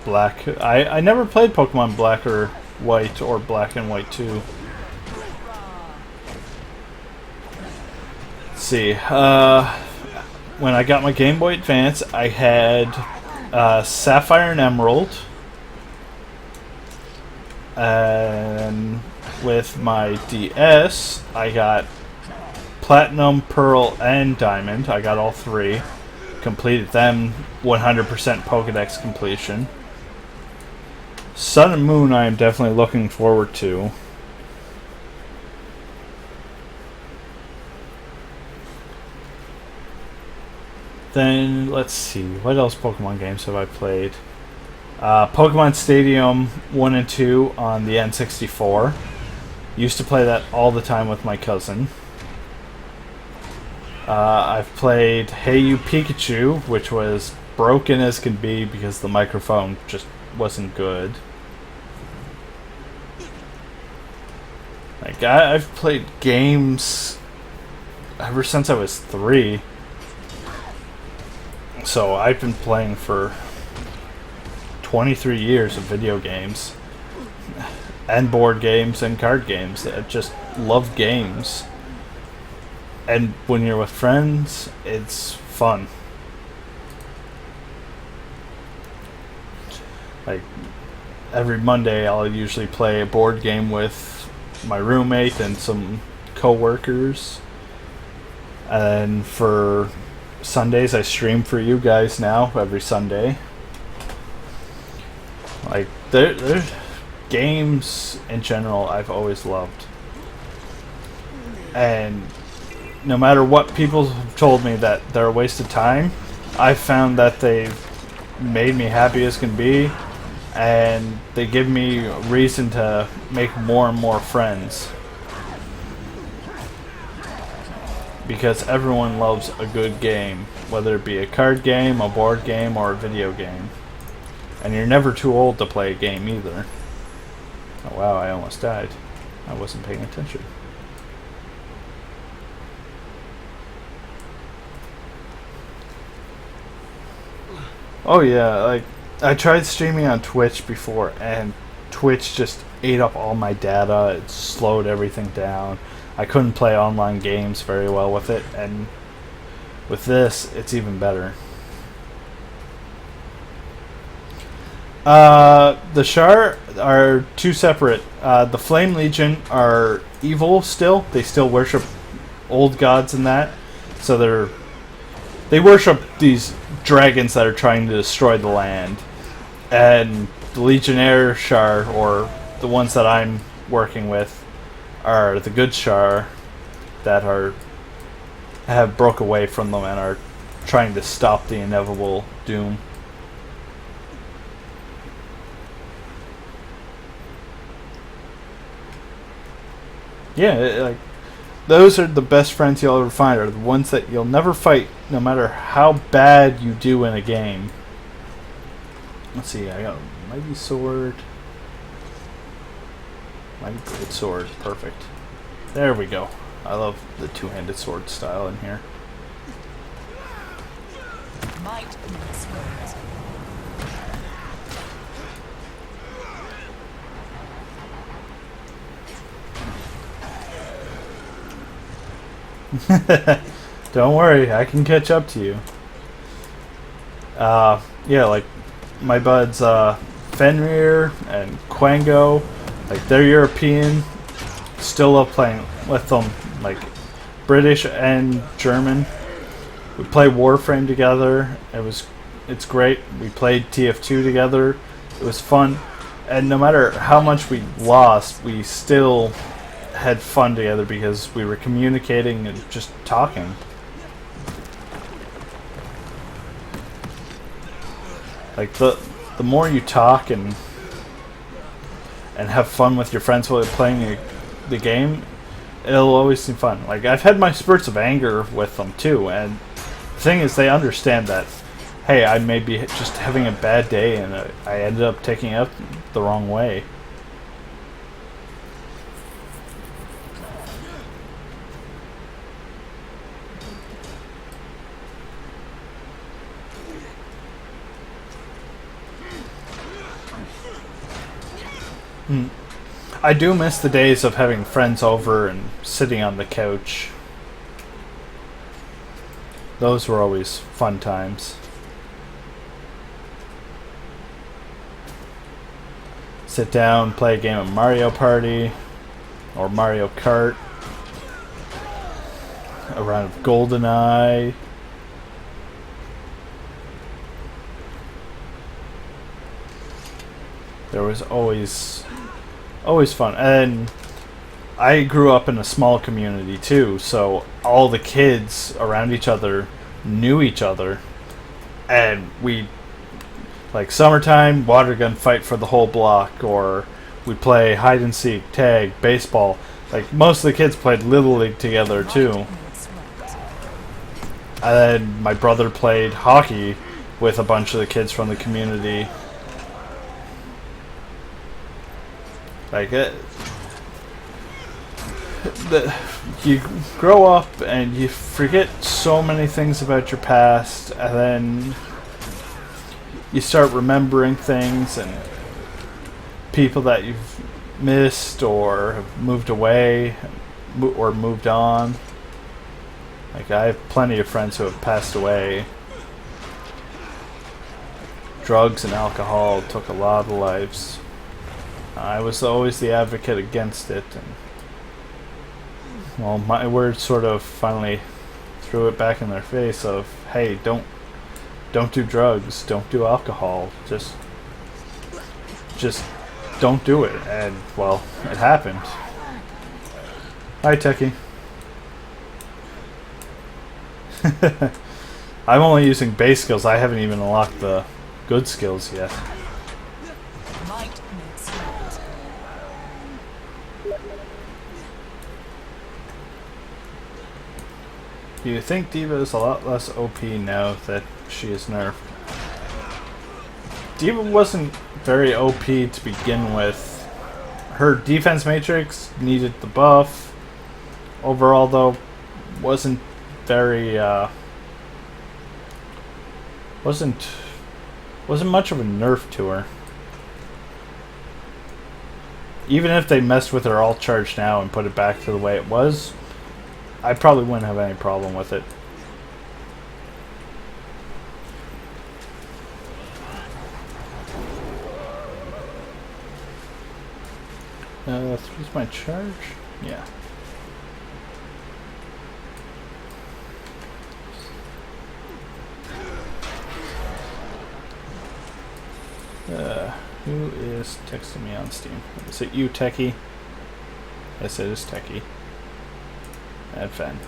Black. I never played Pokemon Black or White, or Black and White 2. Let's see. When I got my Game Boy Advance, I had Sapphire and Emerald. And with my DS, I got Platinum, Pearl, and Diamond. I got all three. Completed them 100% Pokedex completion. Sun and Moon I am definitely looking forward to. Then, let's see, what else Pokemon games have I played? Pokemon Stadium 1 and 2 on the N64. Used to play that all the time with my cousin. I've played Hey You Pikachu, which was broken as can be because the microphone just wasn't good. Like, I've played games ever since I was 3. So I've been playing for 23 years of video games. And board games and card games. I just love games. And when you're with friends, it's fun. Like, every Monday I'll usually play a board game with my roommate and some co-workers. And for Sundays I stream for you guys now every Sunday. Like, there's games in general I've always loved. And no matter what people have told me that they're a waste of time, I've found that they've made me happy as can be, and they give me reason to make more and more friends. because everyone loves a good game, whether it be a card game, a board game, or a video game. And you're never too old to play a game either. Oh wow, I almost died. I wasn't paying attention. Oh yeah, like, I tried streaming on Twitch before, and Twitch just ate up all my data. It slowed everything down. I couldn't play online games very well with it, and with this, it's even better. The Shar are two separate. The Flame Legion are evil still. They still worship old gods and that. So they worship these dragons that are trying to destroy the land. And the Legionnaire Shar, or the ones that I'm working with, are the good Shar that have broke away from them and are trying to stop the inevitable doom. Yeah, like, those are the best friends you'll ever find, are the ones that you'll never fight, no matter how bad you do in a game. Let's see, I got a mighty sword. Mighty great sword, perfect. There we go. I love the two-handed sword style in here. Might makes right. Don't worry, I can catch up to you. Yeah, like my buds Fenrir and Quango, like, they're European. Still love playing with them, like British and German. We play Warframe together. It's great. We played TF2 together. It was fun, and no matter how much we lost, we still had fun together because we were communicating and just talking. Like, the more you talk and have fun with your friends while playing the game, it'll always seem fun. Like, I've had my spurts of anger with them too, and the thing is, they understand that, hey, I may be just having a bad day and I ended up taking it the wrong way. I do miss the days of having friends over and sitting on the couch. Those were always fun times. Sit down, play a game of Mario Party or Mario Kart, a round of GoldenEye. There was always fun. And I grew up in a small community too, so all the kids around each other knew each other, and we, like, summertime, water gun fight for the whole block, or we'd play hide and seek, tag, baseball. Like, most of the kids played Little League together too. And then my brother played hockey with a bunch of the kids from the community. Like, you grow up and you forget so many things about your past, and then you start remembering things and people that you've missed or have moved away or moved on. Like, I have plenty of friends who have passed away. Drugs and alcohol took a lot of lives. I was always the advocate against it, and, well, my words sort of finally threw it back in their face of, hey, don't do drugs, don't do alcohol, just don't do it. And, well, it happened. Hi, Techie. I'm only using base skills. I haven't even unlocked the good skills yet. Might makes right. Do you think Diva is a lot less OP now that she is nerfed? Diva wasn't very OP to begin with. Her defense matrix needed the buff. Overall, though, wasn't very wasn't much of a nerf to her. Even if they messed with her alt charge now and put it back to the way it was, I probably wouldn't have any problem with it. Where's my charge? Yeah. Who is texting me on Steam? Is it you, Techie? Yes, it is Techie. And Fen.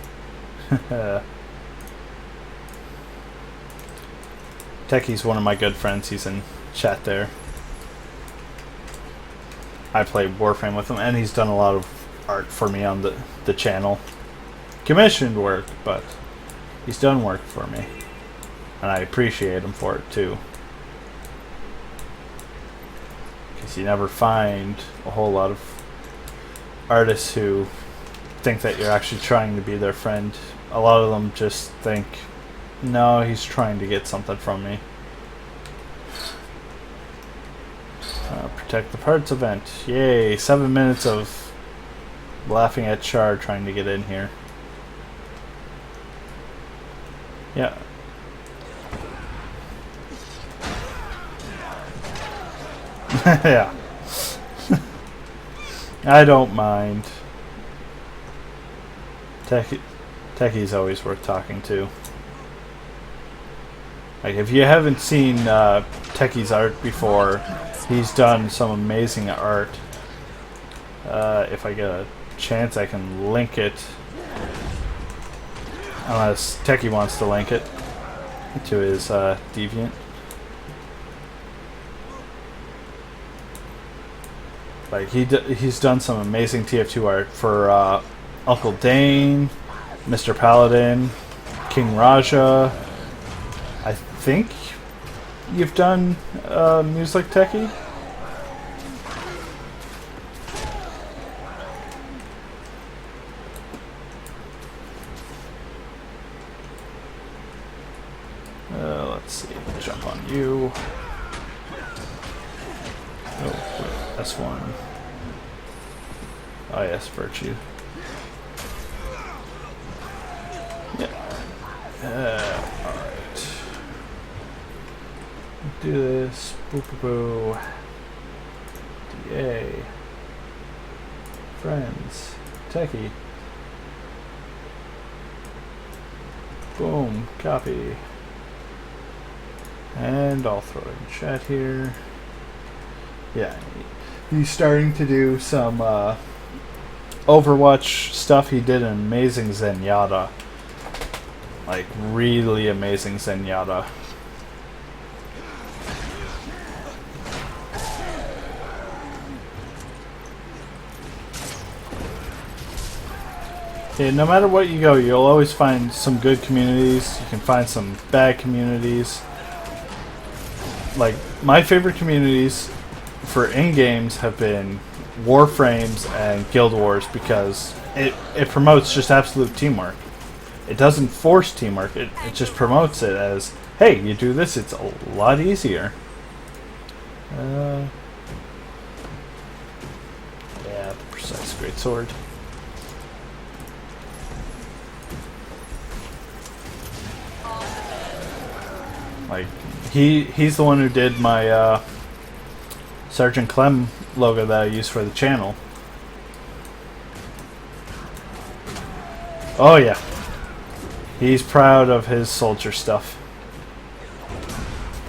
Techie's one of my good friends. He's in chat there. I play Warframe with him, and he's done a lot of art for me on the channel. Commissioned work, but he's done work for me. And I appreciate him for it, too. Because you never find a whole lot of artists who think that you're actually trying to be their friend. A lot of them just think, no, he's trying to get something from me. Protect the parts event. Yay, 7 minutes of laughing at Char trying to get in here. Yeah. Yeah. I don't mind. Techie's always worth talking to. Like, if you haven't seen Techie's art before, he's done some amazing art. If I get a chance, I can link it. Unless Techie wants to link it to his Deviant. Like, he's done some amazing TF2 art for Uncle Dane, Mr. Paladin, King Raja. I think you've done Music Techie? Let's see. Jump on you. Oh, wait, S1. Oh yes, Virtue. Yeah. Alright. Do this. Boo boo boo. DA. Friends. Techie. Boom. Copy. And I'll throw it in chat here. Yeah. He's starting to do some Overwatch stuff. He did an amazing Zenyatta. Like, really amazing Zenyatta. Yeah, no matter what you go, you'll always find some good communities. You can find some bad communities. Like, my favorite communities for in-games have been Warframes and Guild Wars, because it promotes just absolute teamwork. It doesn't force teamwork, it just promotes it as, hey, you do this, it's a lot easier. Yeah, the precise greatsword. Like, he's the one who did my Sergeant Clem logo that I use for the channel. Oh yeah. He's proud of his soldier stuff.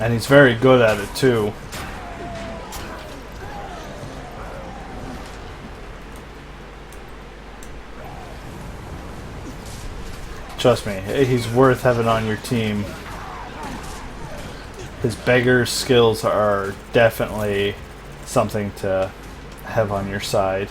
And he's very good at it too. Trust me, he's worth having on your team. His beggar skills are definitely something to have on your side.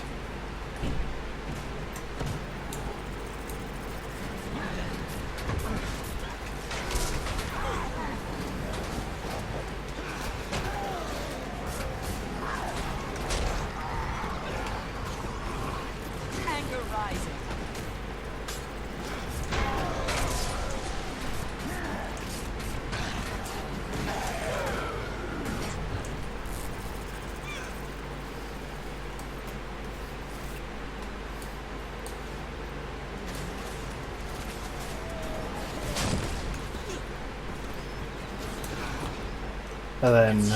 And then,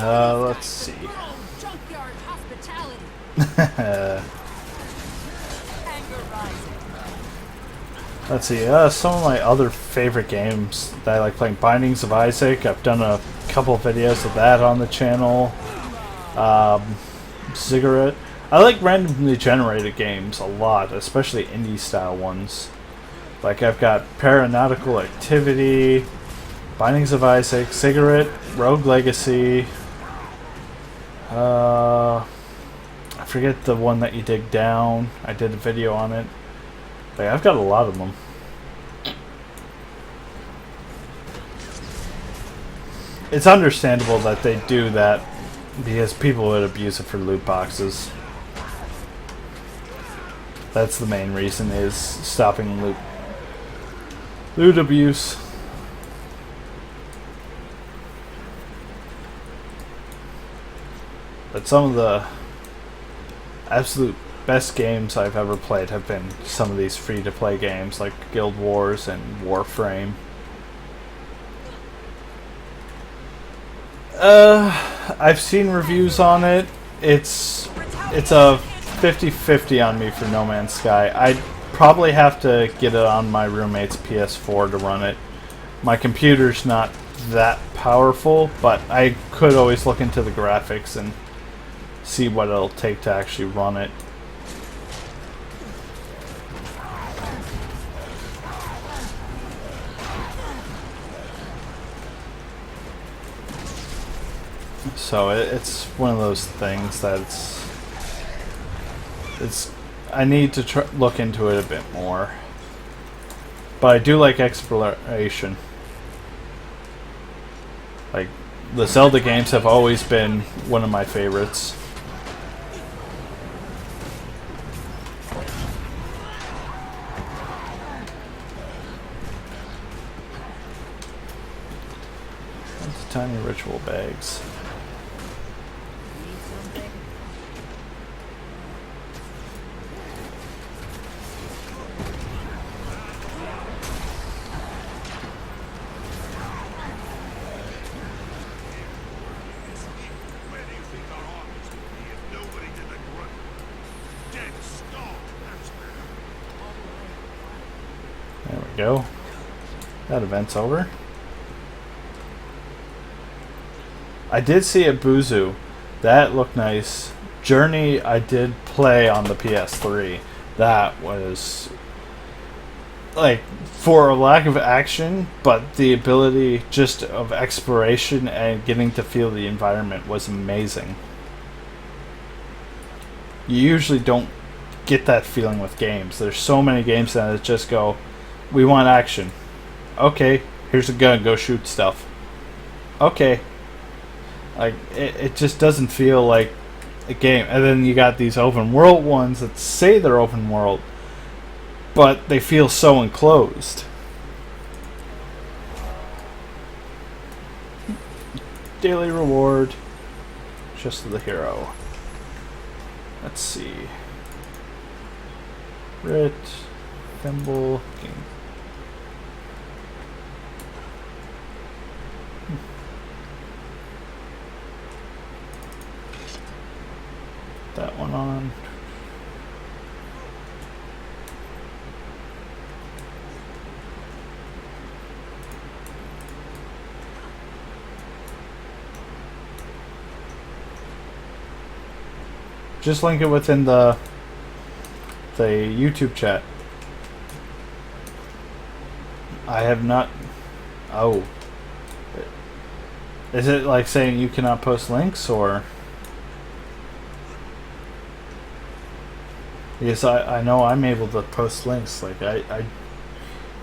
let's see. Junkyard hospitality. Let's see, some of my other favorite games that I like playing, Bindings of Isaac. I've done a couple of videos of that on the channel. Cigarette. I like randomly generated games a lot, especially indie style ones. Like I've got Paranautical Activity, Bindings of Isaac, Cigarette, Rogue Legacy. I forget the one that you dig down. I did a video on it. Like, I've got a lot of them. It's understandable that they do that because people would abuse it for loot boxes. That's the main reason, is stopping loot abuse. But some of the absolute best games I've ever played have been some of these free-to-play games like Guild Wars and Warframe. I've seen reviews on it. It's a 50-50 on me for No Man's Sky. I'd probably have to get it on my roommate's PS4 to run it. My computer's not that powerful, but I could always look into the graphics and see what it'll take to actually run it. So it's one of those things that it's I need to look into it a bit more. But I do like exploration. Like, the Zelda games have always been one of my favorites. That's tiny ritual bags. There we go. That event's over. I did see a Buzu. That looked nice. Journey I did play on the PS3. That was, like, for a lack of action, but the ability just of exploration and getting to feel the environment was amazing. You usually don't get that feeling with games. There's so many games that just go, we want action. Okay, here's a gun, go shoot stuff. Okay. Like, it just doesn't feel like a game. And then you got these open world ones that say they're open world, but they feel so enclosed. Daily reward. Just the hero. Let's see. Rit. Thimble. King. That one on. Just link it within the YouTube chat. I have not. Oh. Is it like saying you cannot post links, or? Yes, I know I'm able to post links. Like, I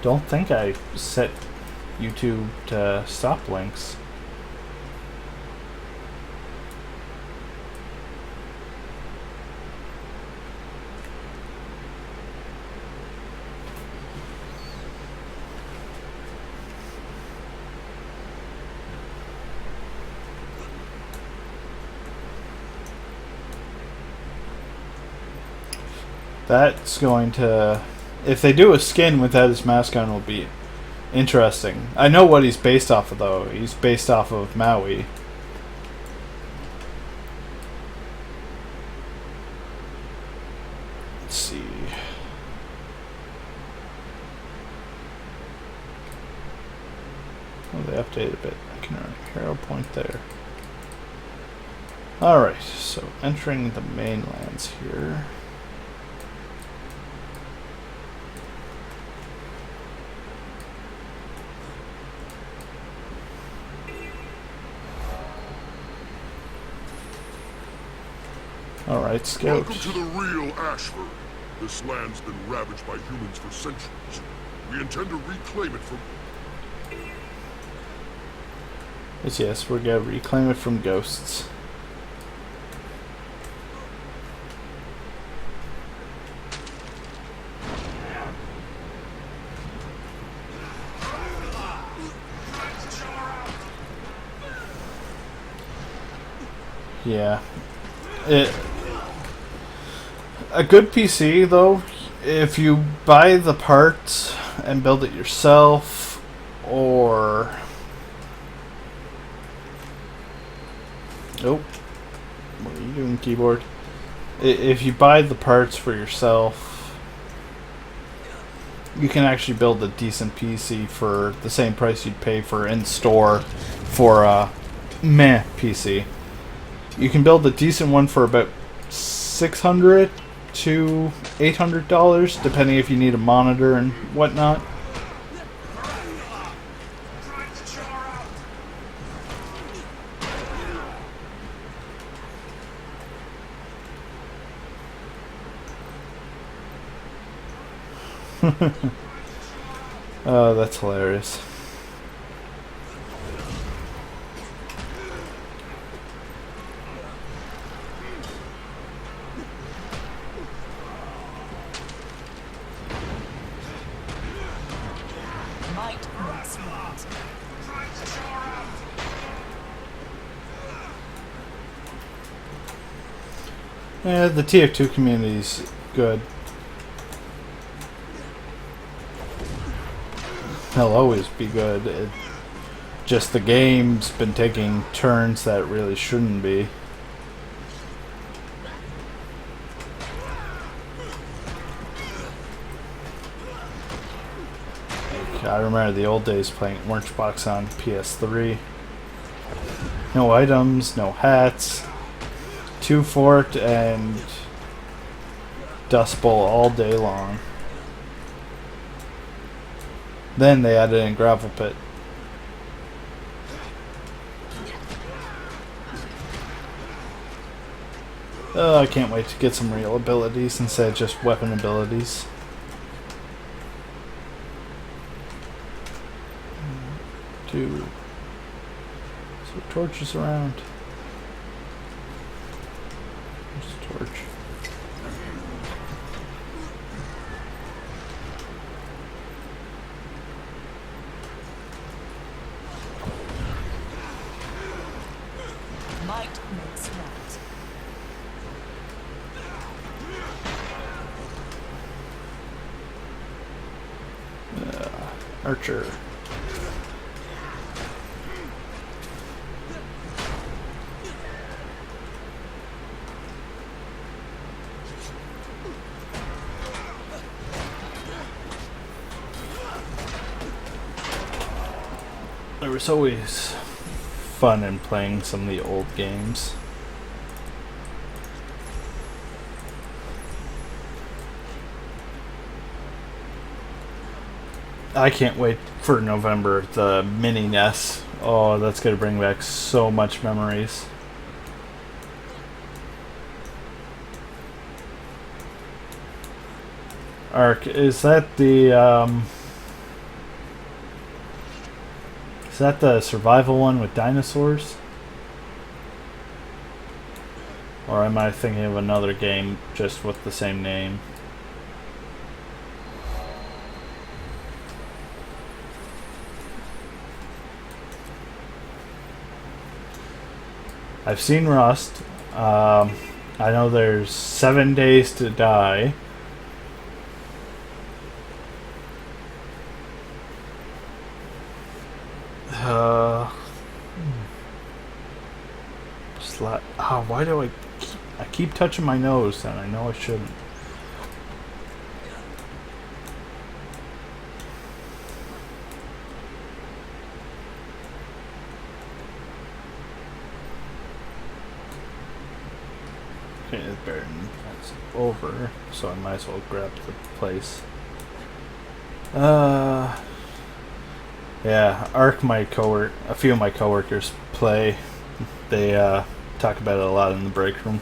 don't think I set YouTube to stop links. That's going to... If they do a skin without his mask on, it'll be interesting. I know what he's based off of, though. He's based off of Maui. Oh, they updated a bit. I can earn a hero point there. Alright, so entering the mainlands here. Alright, scout. Welcome to the real Ashford. This land's been ravaged by humans for centuries. We intend to reclaim it from... Yes, we're gonna reclaim it from ghosts. Yeah. A good PC, though, if you buy the parts and build it yourself, or... Nope. What are you doing, keyboard? If you buy the parts for yourself, you can actually build a decent PC for the same price you'd pay for in-store for a meh PC. You can build a decent one for about $600 to $800, depending if you need a monitor and whatnot. Oh, that's hilarious. Might makes right. Yeah, the TF2 community's good. They'll always be good. Just the game's been taking turns that really shouldn't be. Like, I remember the old days playing Orange Box on PS3. No items, no hats, 2 Fort and Dust Bowl all day long. Then they added in Gravel Pit. Oh, I can't wait to get some real abilities instead of just weapon abilities. Two. So torches around. There's a torch. Might makes right. Archer. There was always fun in playing some of the old games. I can't wait for November, the mini NES. Oh, that's going to bring back so much memories. Ark, is that the survival one with dinosaurs? Or am I thinking of another game just with the same name? I've seen Rust. I know there's 7 days to die. Why do I keep touching my nose and I know I shouldn't. Barton. That's over, so I might as well grab the place. Yeah, Ark, a few of my coworkers play. They talk about it a lot in the break room.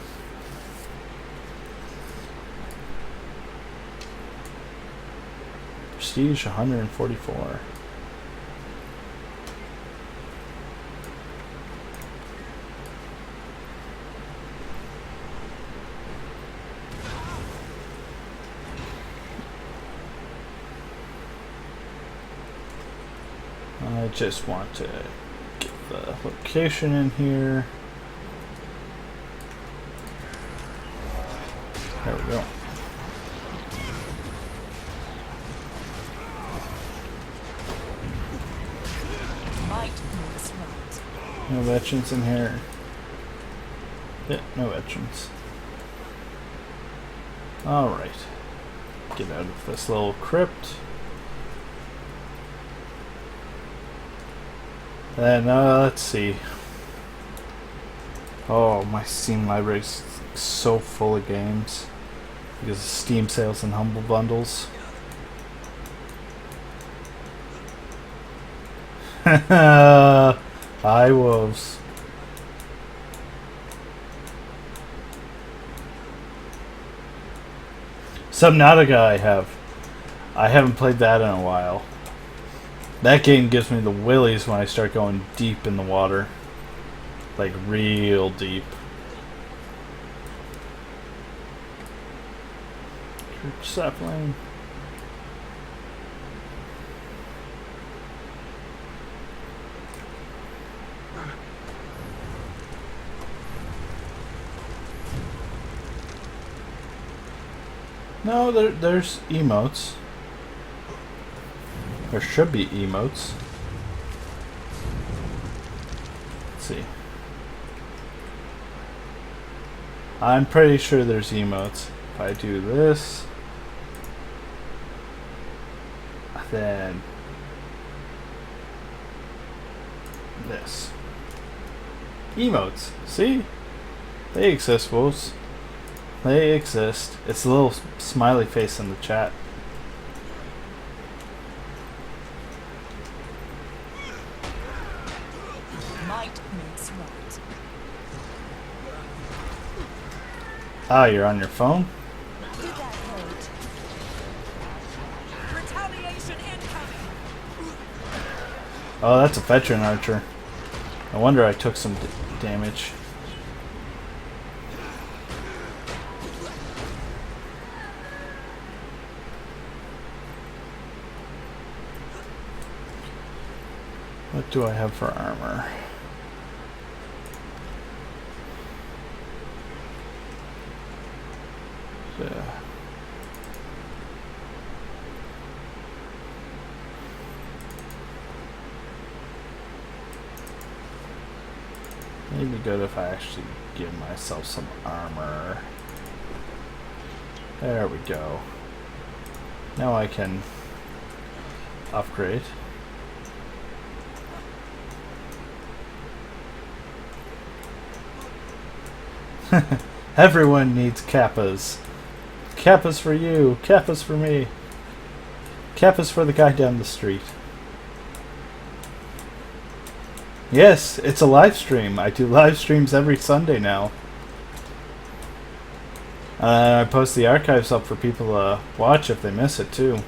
Prestige 144. I just want to get the location in here. There we go. No veterans in here. Yeah, no veterans. Alright. Get out of this little crypt. Then, let's see. Oh, my Steam library's so full of games. Because of Steam sales and Humble Bundles. Hi, wolves. Subnautica I haven't played that in a while. That game gives me the willies when I start going deep in the water. Like real deep. Church sapling. No, there's emotes. There should be emotes. Let's see. I'm pretty sure there's emotes. If I do this, then this. Emotes. See? They exist, wolves. They exist. It's a little smiley face in the chat. Might makes right. Ah, you're on your phone? Retaliation incoming. Oh, that's a veteran archer. No wonder I took some damage. What do I have for armor? Yeah. It'd be good if I actually give myself some armor. There we go. Now I can upgrade. Everyone needs kappas. Kappas for you. Kappas for me. Kappas for the guy down the street. Yes, it's a live stream. I do live streams every Sunday now. I post the archives up for people to watch if they miss it too.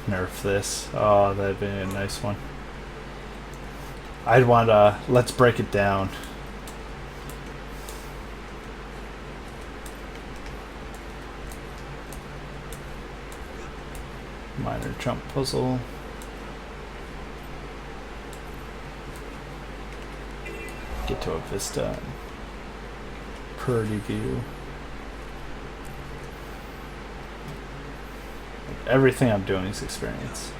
Nerf this. Oh, that'd be a nice one. I'd want to... Let's break it down. Minor jump puzzle. Get to a vista. Pretty view. Everything I'm doing is experience.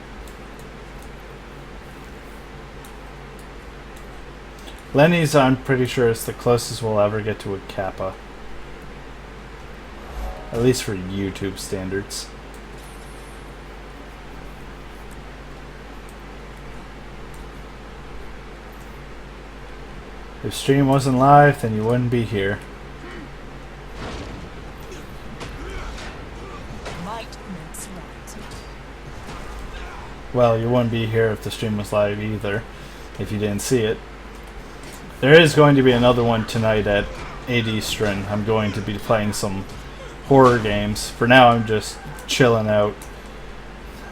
Lenny's, I'm pretty sure, is the closest we'll ever get to a kappa. At least for YouTube standards. If stream wasn't live, then you wouldn't be here. Might makes right. Well, you wouldn't be here if the stream was live either, if you didn't see it. There is going to be another one tonight at 8 Eastern. I'm going to be playing some horror games. For now, I'm just chilling out.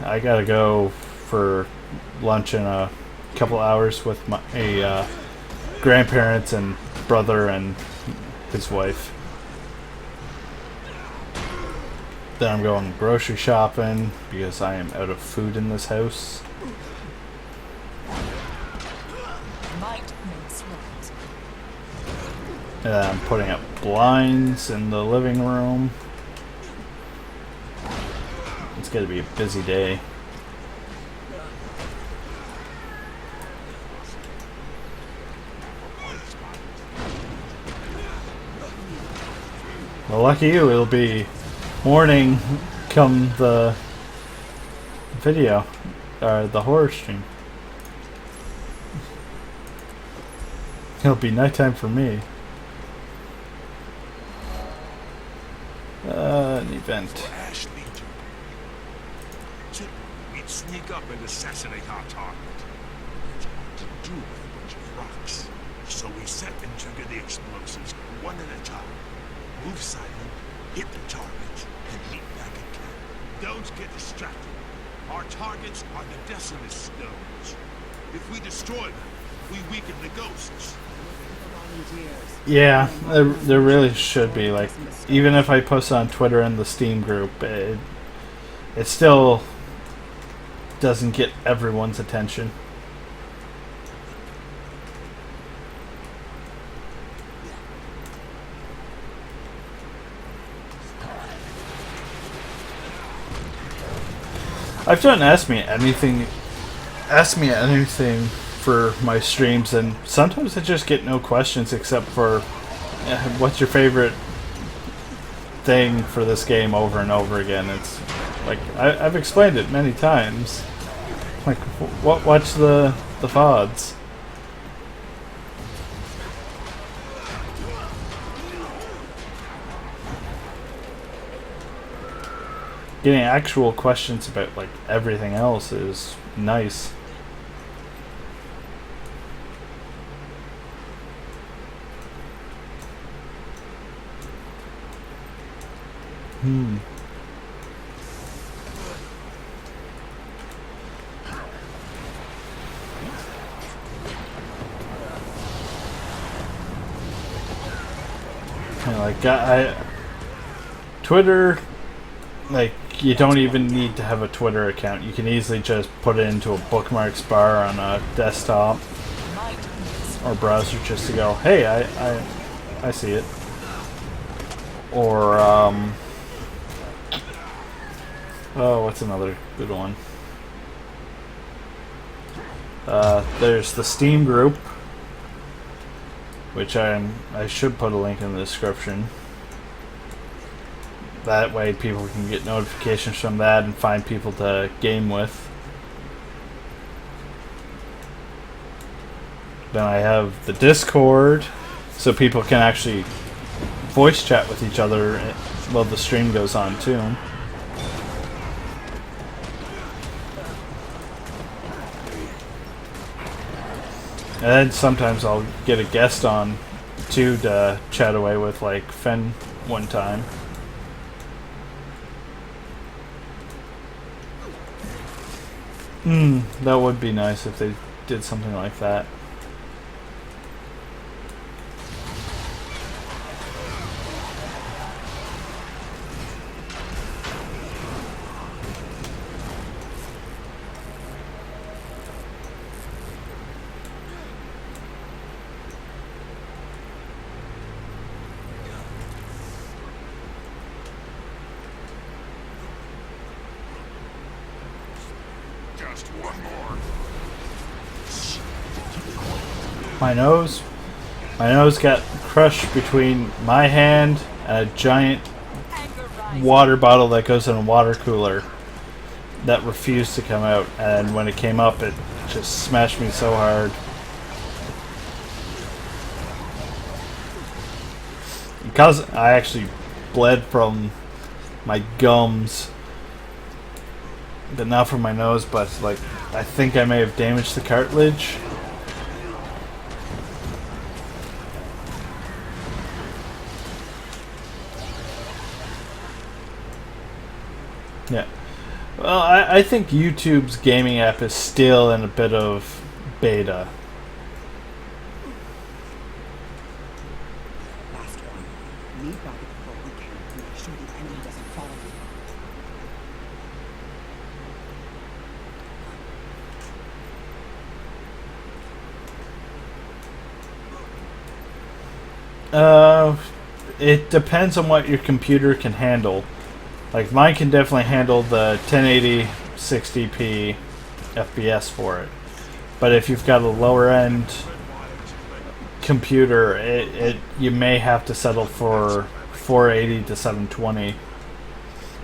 I gotta go for lunch in a couple hours with my grandparents and brother and his wife. Then I'm going grocery shopping because I am out of food in this house. Might makes right. And I'm putting up blinds in the living room. It's gonna be a busy day. Well, lucky you, it'll be morning come the video, the horror stream. It'll be nighttime for me. An event. We'd sneak up and assassinate our target. It's hard to do with a bunch of rocks. So we set and trigger the explosives one at a time. Move silent, hit the target, and meet back at camp. Don't get distracted. Our targets are the Decimus stones. If we destroy them, we weaken the ghosts. Yeah, there really should be. Like, even if I post on Twitter and the Steam group, it still doesn't get everyone's attention. I've done Ask Me Anything for my streams, and sometimes I just get no questions except for what's your favorite thing for this game over and over again. It's like I've explained it many times. Like, what's the VODs? Getting actual questions about like everything else is nice. Twitter, like, you don't even need to have a Twitter account. You can easily just put it into a bookmarks bar on a desktop or browser just to go, hey, I see it. Or, oh, what's another good one? There's the Steam group, which I should put a link in the description. That way people can get notifications from that and find people to game with. Then I have the Discord, so people can actually voice chat with each other while the stream goes on too. And then sometimes I'll get a guest on too to chat away with, like Fen one time. That would be nice if they did something like that. Just one more. My nose got crushed between my hand and a giant water bottle that goes in a water cooler that refused to come out, and when it came up it just smashed me so hard. because I actually bled from my gums, but not from my nose. But like, I think I may have damaged the cartilage. Yeah. Well, I think YouTube's gaming app is still in a bit of beta. Last one. Lead back at the boat we can to make sure the enemy doesn't follow you. It depends on what your computer can handle. Like, mine can definitely handle the 1080 60p FPS for it. But if you've got a lower end computer, you may have to settle for 480 to 720.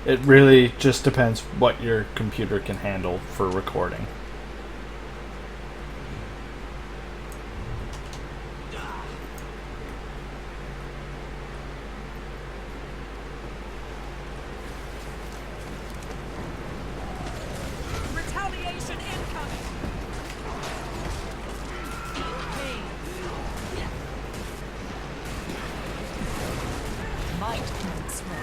It really just depends what your computer can handle for recording. Retaliation incoming! Might makes right.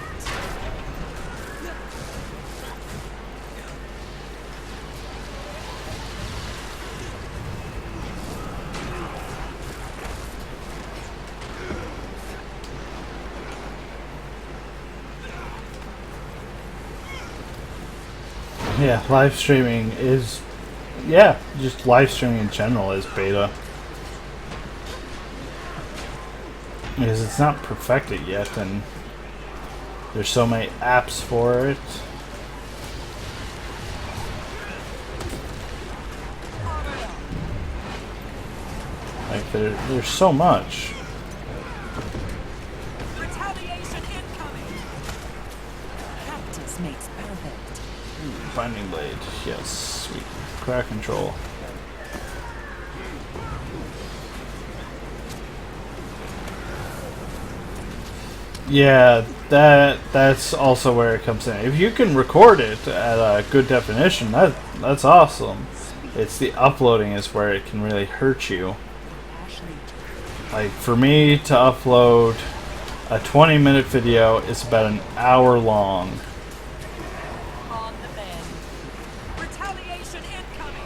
Yeah, live streaming is... Yeah, just live streaming in general is beta. Because it's not perfected yet, and there's so many apps for it. Like, there's so much. Retaliation incoming! Practice makes perfect. Binding blade, yes, sweet. Crack control. Yeah, that's also where it comes in. If you can record it at a good definition, that's awesome. It's the uploading is where it can really hurt you. Like, for me to upload a 20-minute video is about an hour long. On the bend. Retaliation incoming!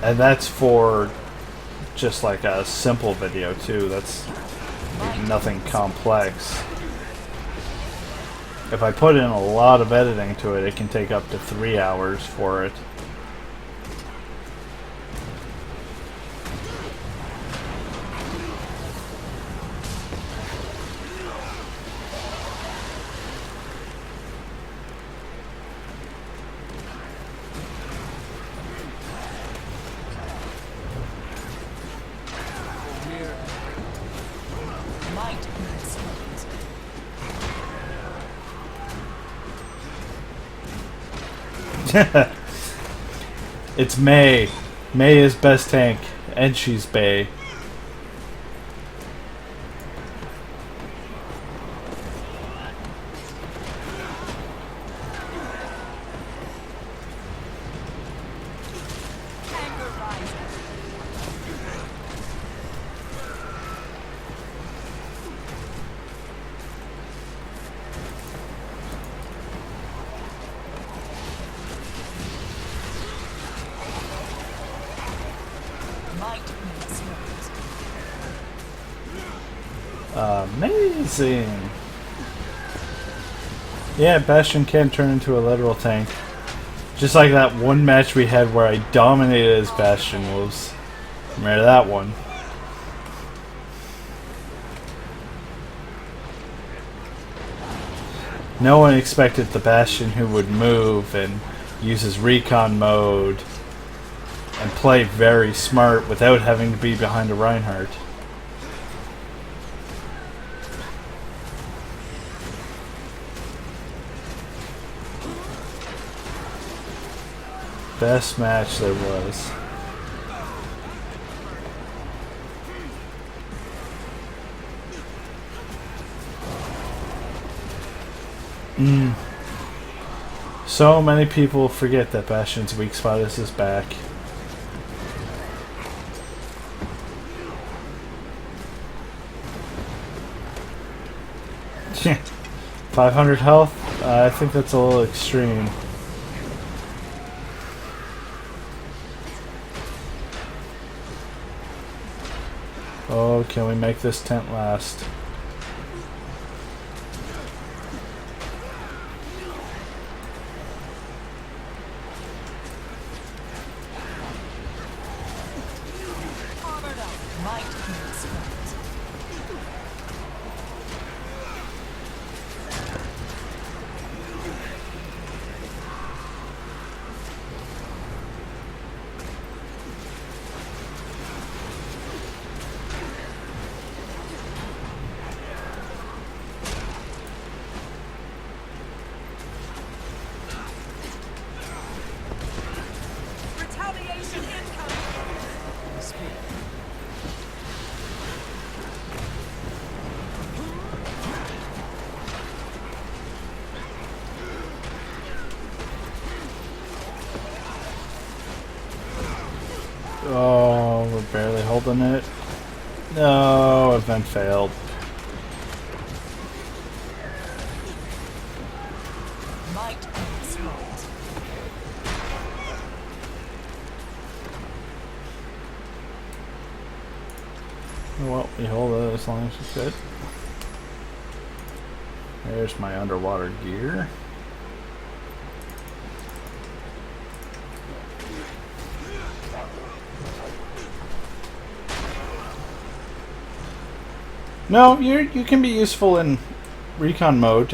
And that's for just like a simple video too. That's nothing complex. If I put in a lot of editing to it, it can take up to 3 hours for it. Might makes right. It's May. May is best tank, and she's Bay. Anger rising. Might makes right. Amazing. Yeah, Bastion can turn into a literal tank. Just like that one match we had where I dominated as Bastion wolves. Remember that one? No one expected the Bastion who would move and use his recon mode and play very smart without having to be behind a Reinhardt. Best match there was. So many people forget that Bastion's weak spot is his back. Yeah. 500 health? I think that's a little extreme. Oh, can we make this tent last? Oh, we're barely holding it. No, event failed. Well, we hold it as long as we fit. There's my underwater gear. No, you can be useful in recon mode.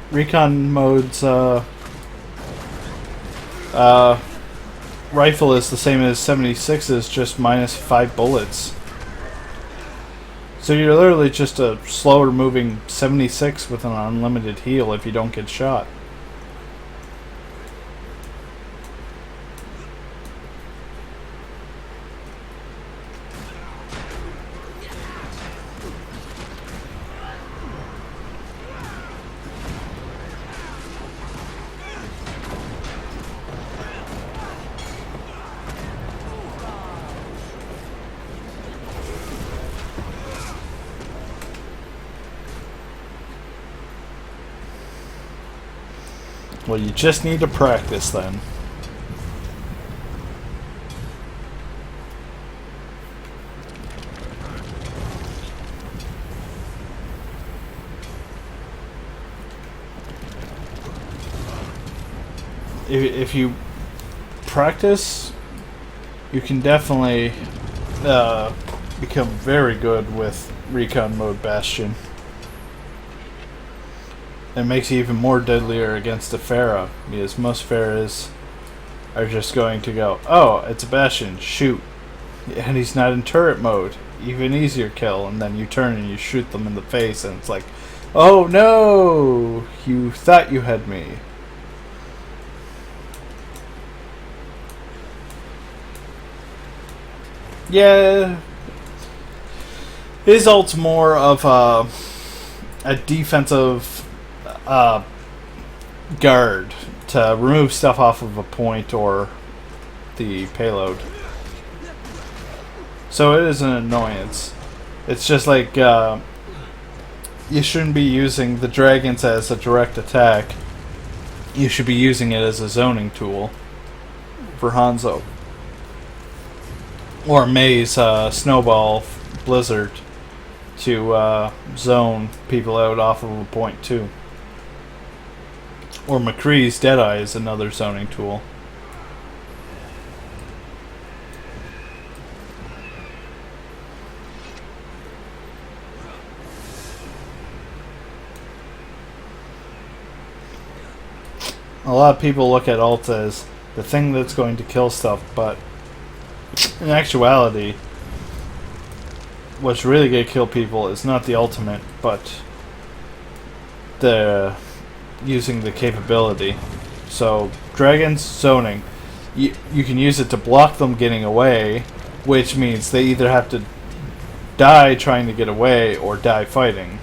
Recon mode's rifle is the same as 76's, just minus 5 bullets. So you're literally just a slower moving 76 with an unlimited heal if you don't get shot. Well, you just need to practice then. If you practice, you can definitely become very good with recon mode Bastion. It makes you even more deadlier against a Pharah, because most Pharahs are just going to go, oh, it's a Bastion, shoot. And he's not in turret mode. Even easier kill, and then you turn and you shoot them in the face, and it's like, oh no! You thought you had me. Yeah. His ult's more of a defensive guard to remove stuff off of a point or the payload. So it is an annoyance. It's just like you shouldn't be using the dragons as a direct attack. You should be using it as a zoning tool for Hanzo. Or May's Snowball Blizzard to zone people out off of a point too. Or McCree's Deadeye is another zoning tool. A lot of people look at ult as the thing that's going to kill stuff, but in actuality, what's really going to kill people is not the ultimate, but the using the capability. So dragons zoning, you can use it to block them getting away, which means they either have to die trying to get away or die fighting.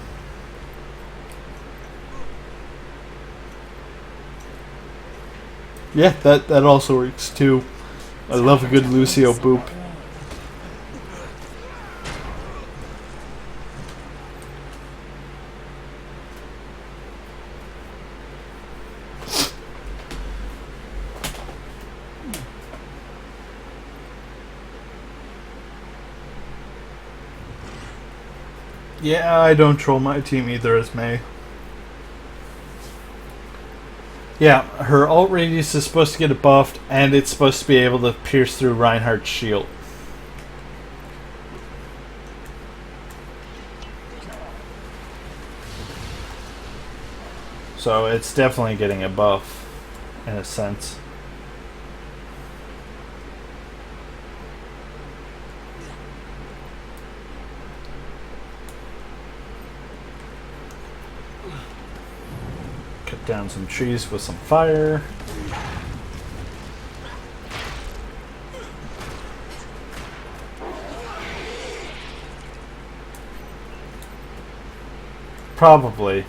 Yeah, that also works too. I love a good Lucio boop. Yeah, I don't troll my team either as May. Yeah, her ult radius is supposed to get buffed, and it's supposed to be able to pierce through Reinhardt's shield. So it's definitely getting a buff, in a sense. Cut down some trees with some fire. Probably.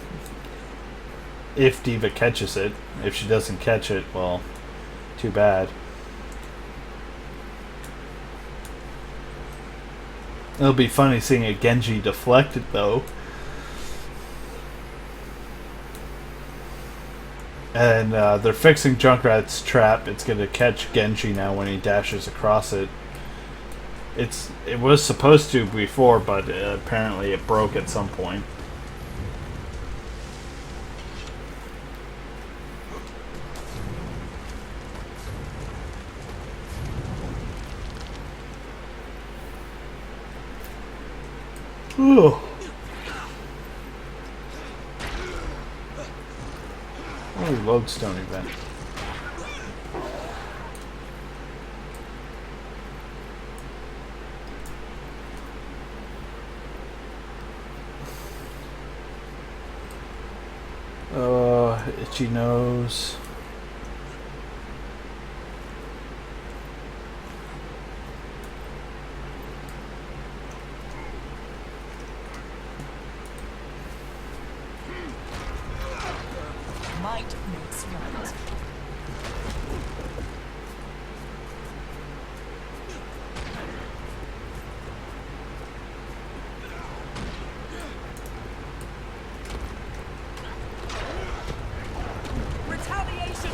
If Diva catches it. If she doesn't catch it, well, too bad. It'll be funny seeing a Genji deflected, though. And they're fixing Junkrat's trap. It's going to catch Genji now when he dashes across it. It was supposed to before, but apparently it broke at some point. Ooh. Oh, lodestone event. Itchy nose. Might makes right. Retaliation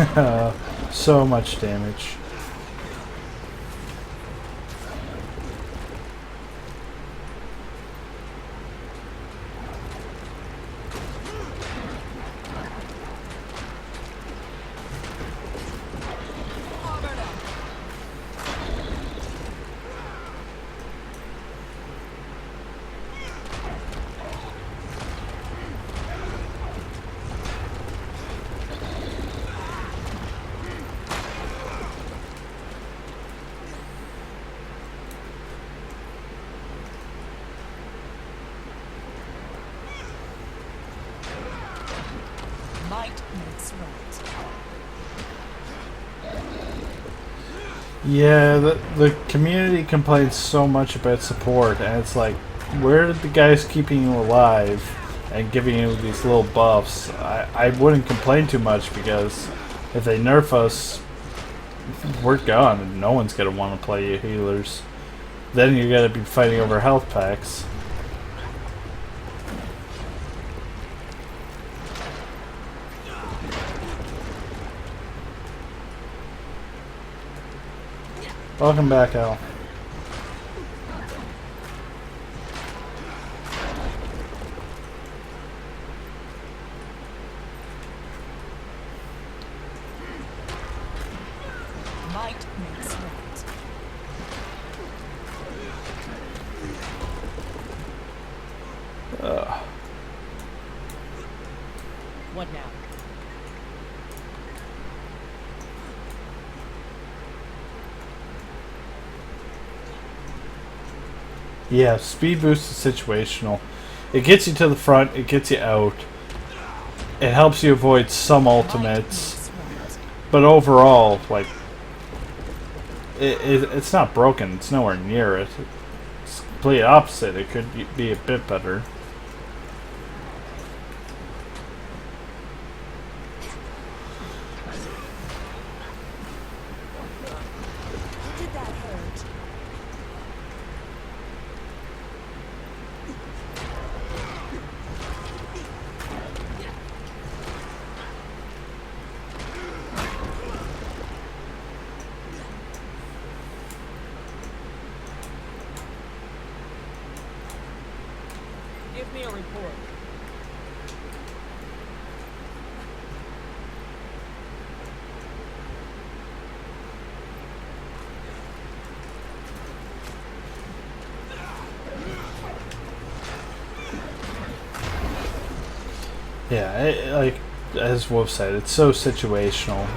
incoming! So much damage. Might makes right. Yeah, the community complains so much about support, and it's like, where are the guys keeping you alive and giving you these little buffs? I wouldn't complain too much, because if they nerf us, we're gone, and no one's gonna want to play you healers. Then you gotta be fighting over health packs. Welcome back, Al. Might makes right. What now? Yeah, speed boost is situational. It gets you to the front, it gets you out. It helps you avoid some ultimates. But overall, like, it's not broken. It's nowhere near it. It's the complete opposite. It could be a bit better. Give me a report. Yeah, like as Wolf said, it's so situational.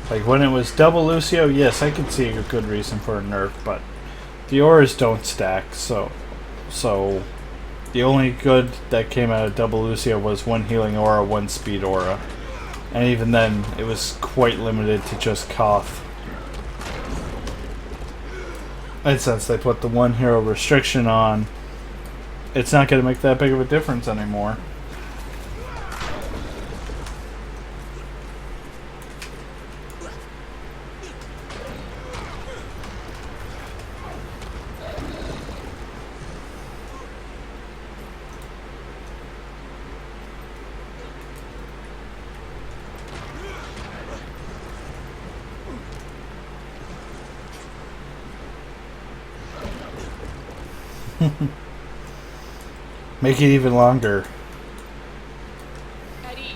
Like when it was double Lucio, yes, I could see a good reason for a nerf, but the auras don't stack, so the only good that came out of double Lucio was one healing aura, one speed aura. And even then, it was quite limited to just Koth. And since they put the one hero restriction on, it's not going to make that big of a difference anymore. Make it even longer. At ease.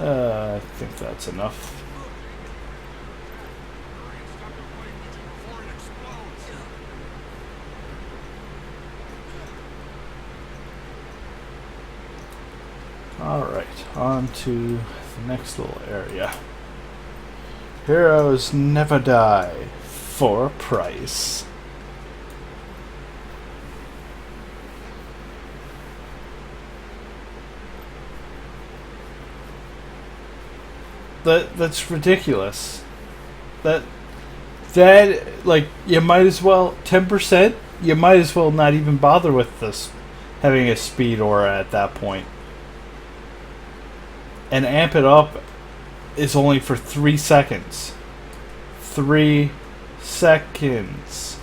I think that's enough. Alright, on to the next little area. Heroes never die for a price. That's ridiculous. That like you might as well 10%. You might as well not even bother with this having a speed aura at that point. And amp it up is only for 3 seconds. 3 seconds.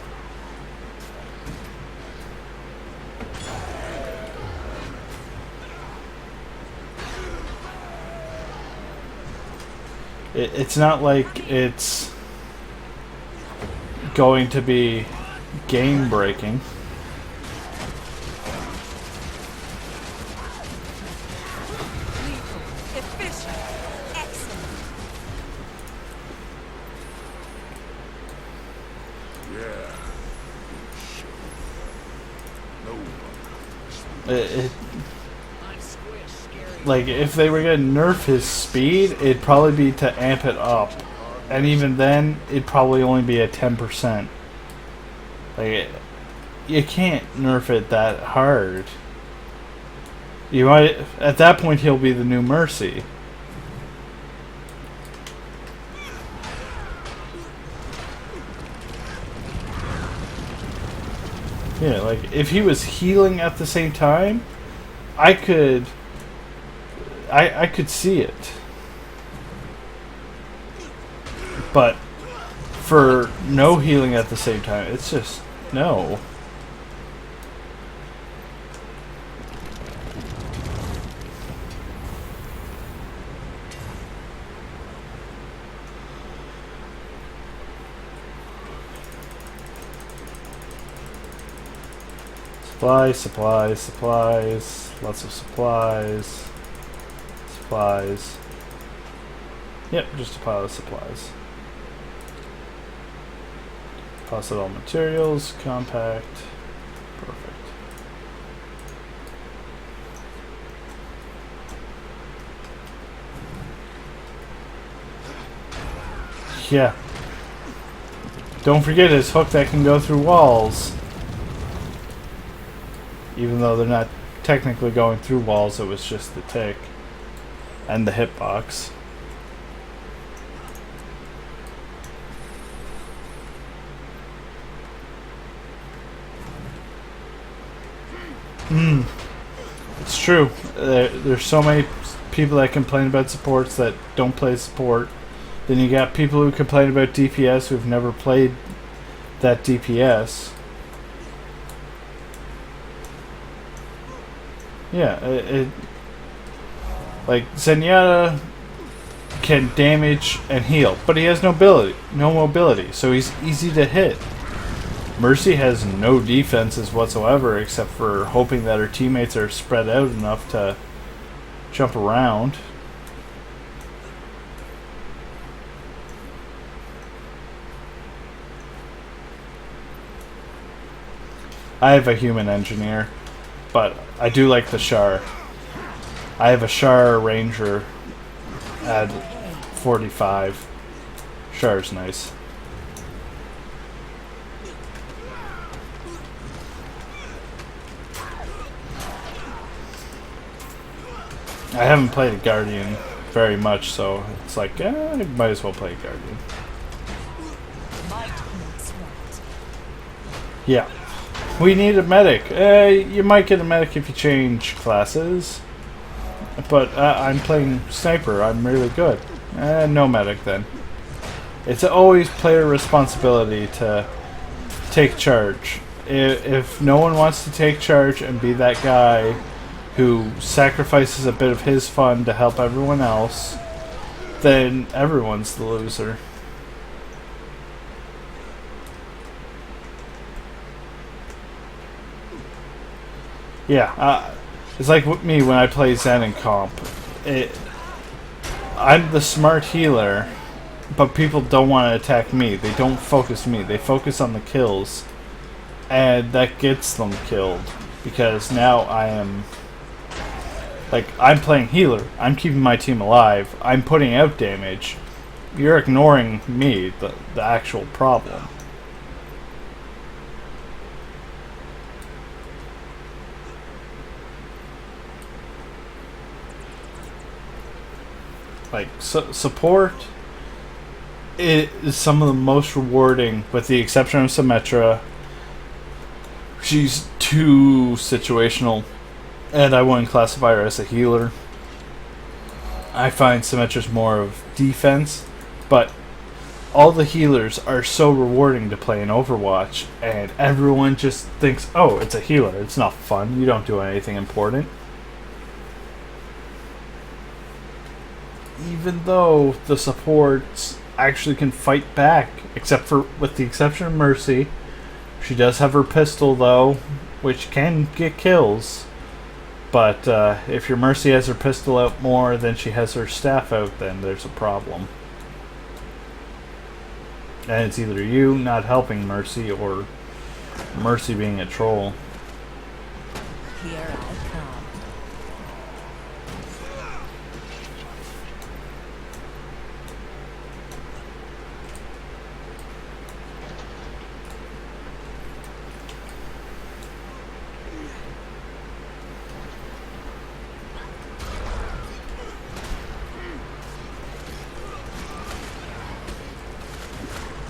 It's not like it's going to be game breaking. Efficient. Excellent. Yeah. No one. Like, if they were going to nerf his speed, it'd probably be to amp it up. And even then, it'd probably only be at 10%. Like, you can't nerf it that hard. You might, at that point, he'll be the new Mercy. Yeah, like, if he was healing at the same time, I could see it. But for no healing at the same time, it's just no. Supplies, supplies, supplies, lots of supplies. Supplies. Yep, just a pile of supplies. Deposit all materials, compact. Perfect. Yeah. Don't forget his hook that can go through walls. Even though they're not technically going through walls, it was just the tick. And the hitbox. It's true. There's so many people that complain about supports that don't play support. Then you got people who complain about DPS who've never played that DPS. Yeah, like Zenyatta can damage and heal, but he has no mobility, so he's easy to hit. Mercy has no defenses whatsoever except for hoping that her teammates are spread out enough to jump around. I have a human engineer, but I do like the Char. I have a Char Ranger at 45. Char's nice. I haven't played a Guardian very much, so it's like, I might as well play a Guardian. Yeah. We need a medic. You might get a medic if you change classes. But I'm playing Sniper. I'm really good. No medic then. It's always player responsibility to take charge. If no one wants to take charge and be that guy who sacrifices a bit of his fun to help everyone else, then everyone's the loser. Yeah, it's like with me when I play Zen in comp. I'm the smart healer, but people don't want to attack me. They don't focus me. They focus on the kills, and that gets them killed because now I am... Like, I'm playing healer. I'm keeping my team alive. I'm putting out damage. You're ignoring me, the actual problem. Like, support is some of the most rewarding, with the exception of Symmetra. She's too situational, and I wouldn't classify her as a healer. I find Symmetra's more of defense, but all the healers are so rewarding to play in Overwatch, and everyone just thinks, oh, it's a healer. It's not fun. You don't do anything important. Even though the supports actually can fight back, except for, with the exception of Mercy. She does have her pistol though, which can get kills. But if your Mercy has her pistol out more than she has her staff out, then there's a problem. And it's either you not helping Mercy or Mercy being a troll. Here I come.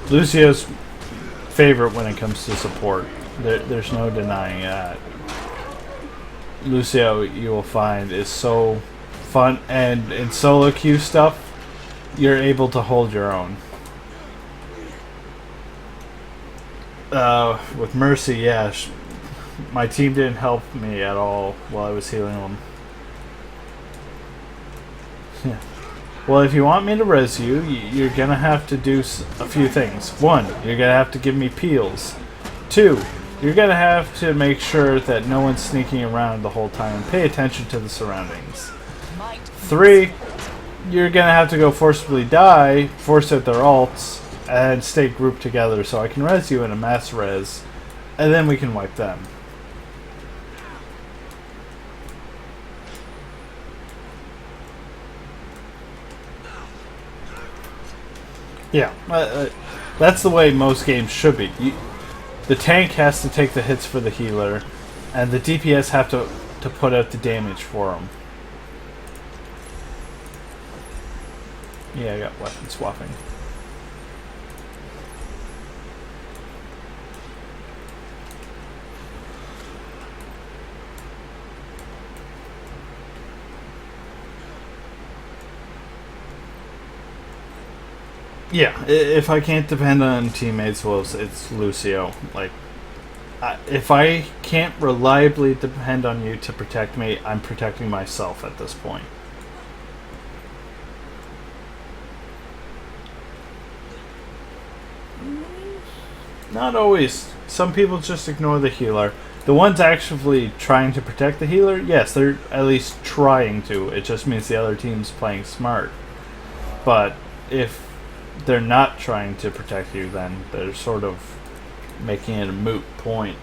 Lucio's favorite when it comes to support. There's no denying that. Lucio, you will find, is so fun, and in solo queue stuff, you're able to hold your own. With Mercy, yeah, my team didn't help me at all while I was healing them. Yeah. Well, if you want me to res you, you're gonna have to do a few things. 1, you're gonna have to give me peels. 2, you're gonna have to make sure that no one's sneaking around the whole time and pay attention to the surroundings. 3, you're gonna have to go forcibly die, force out their ults, and stay grouped together so I can res you in a mass res, and then we can wipe them. Yeah, that's the way most games should be. The tank has to take the hits for the healer, and the DPS have to put out the damage for them. Yeah, I got weapon swapping. Yeah, if I can't depend on teammates, well, it's Lucio. Like, if I can't reliably depend on you to protect me, I'm protecting myself at this point. Not always. some people just ignore the healer. The ones actually trying to protect the healer, yes, they're at least trying to. It just means the other team's playing smart. But if they're not trying to protect you, then they're sort of making it a moot point.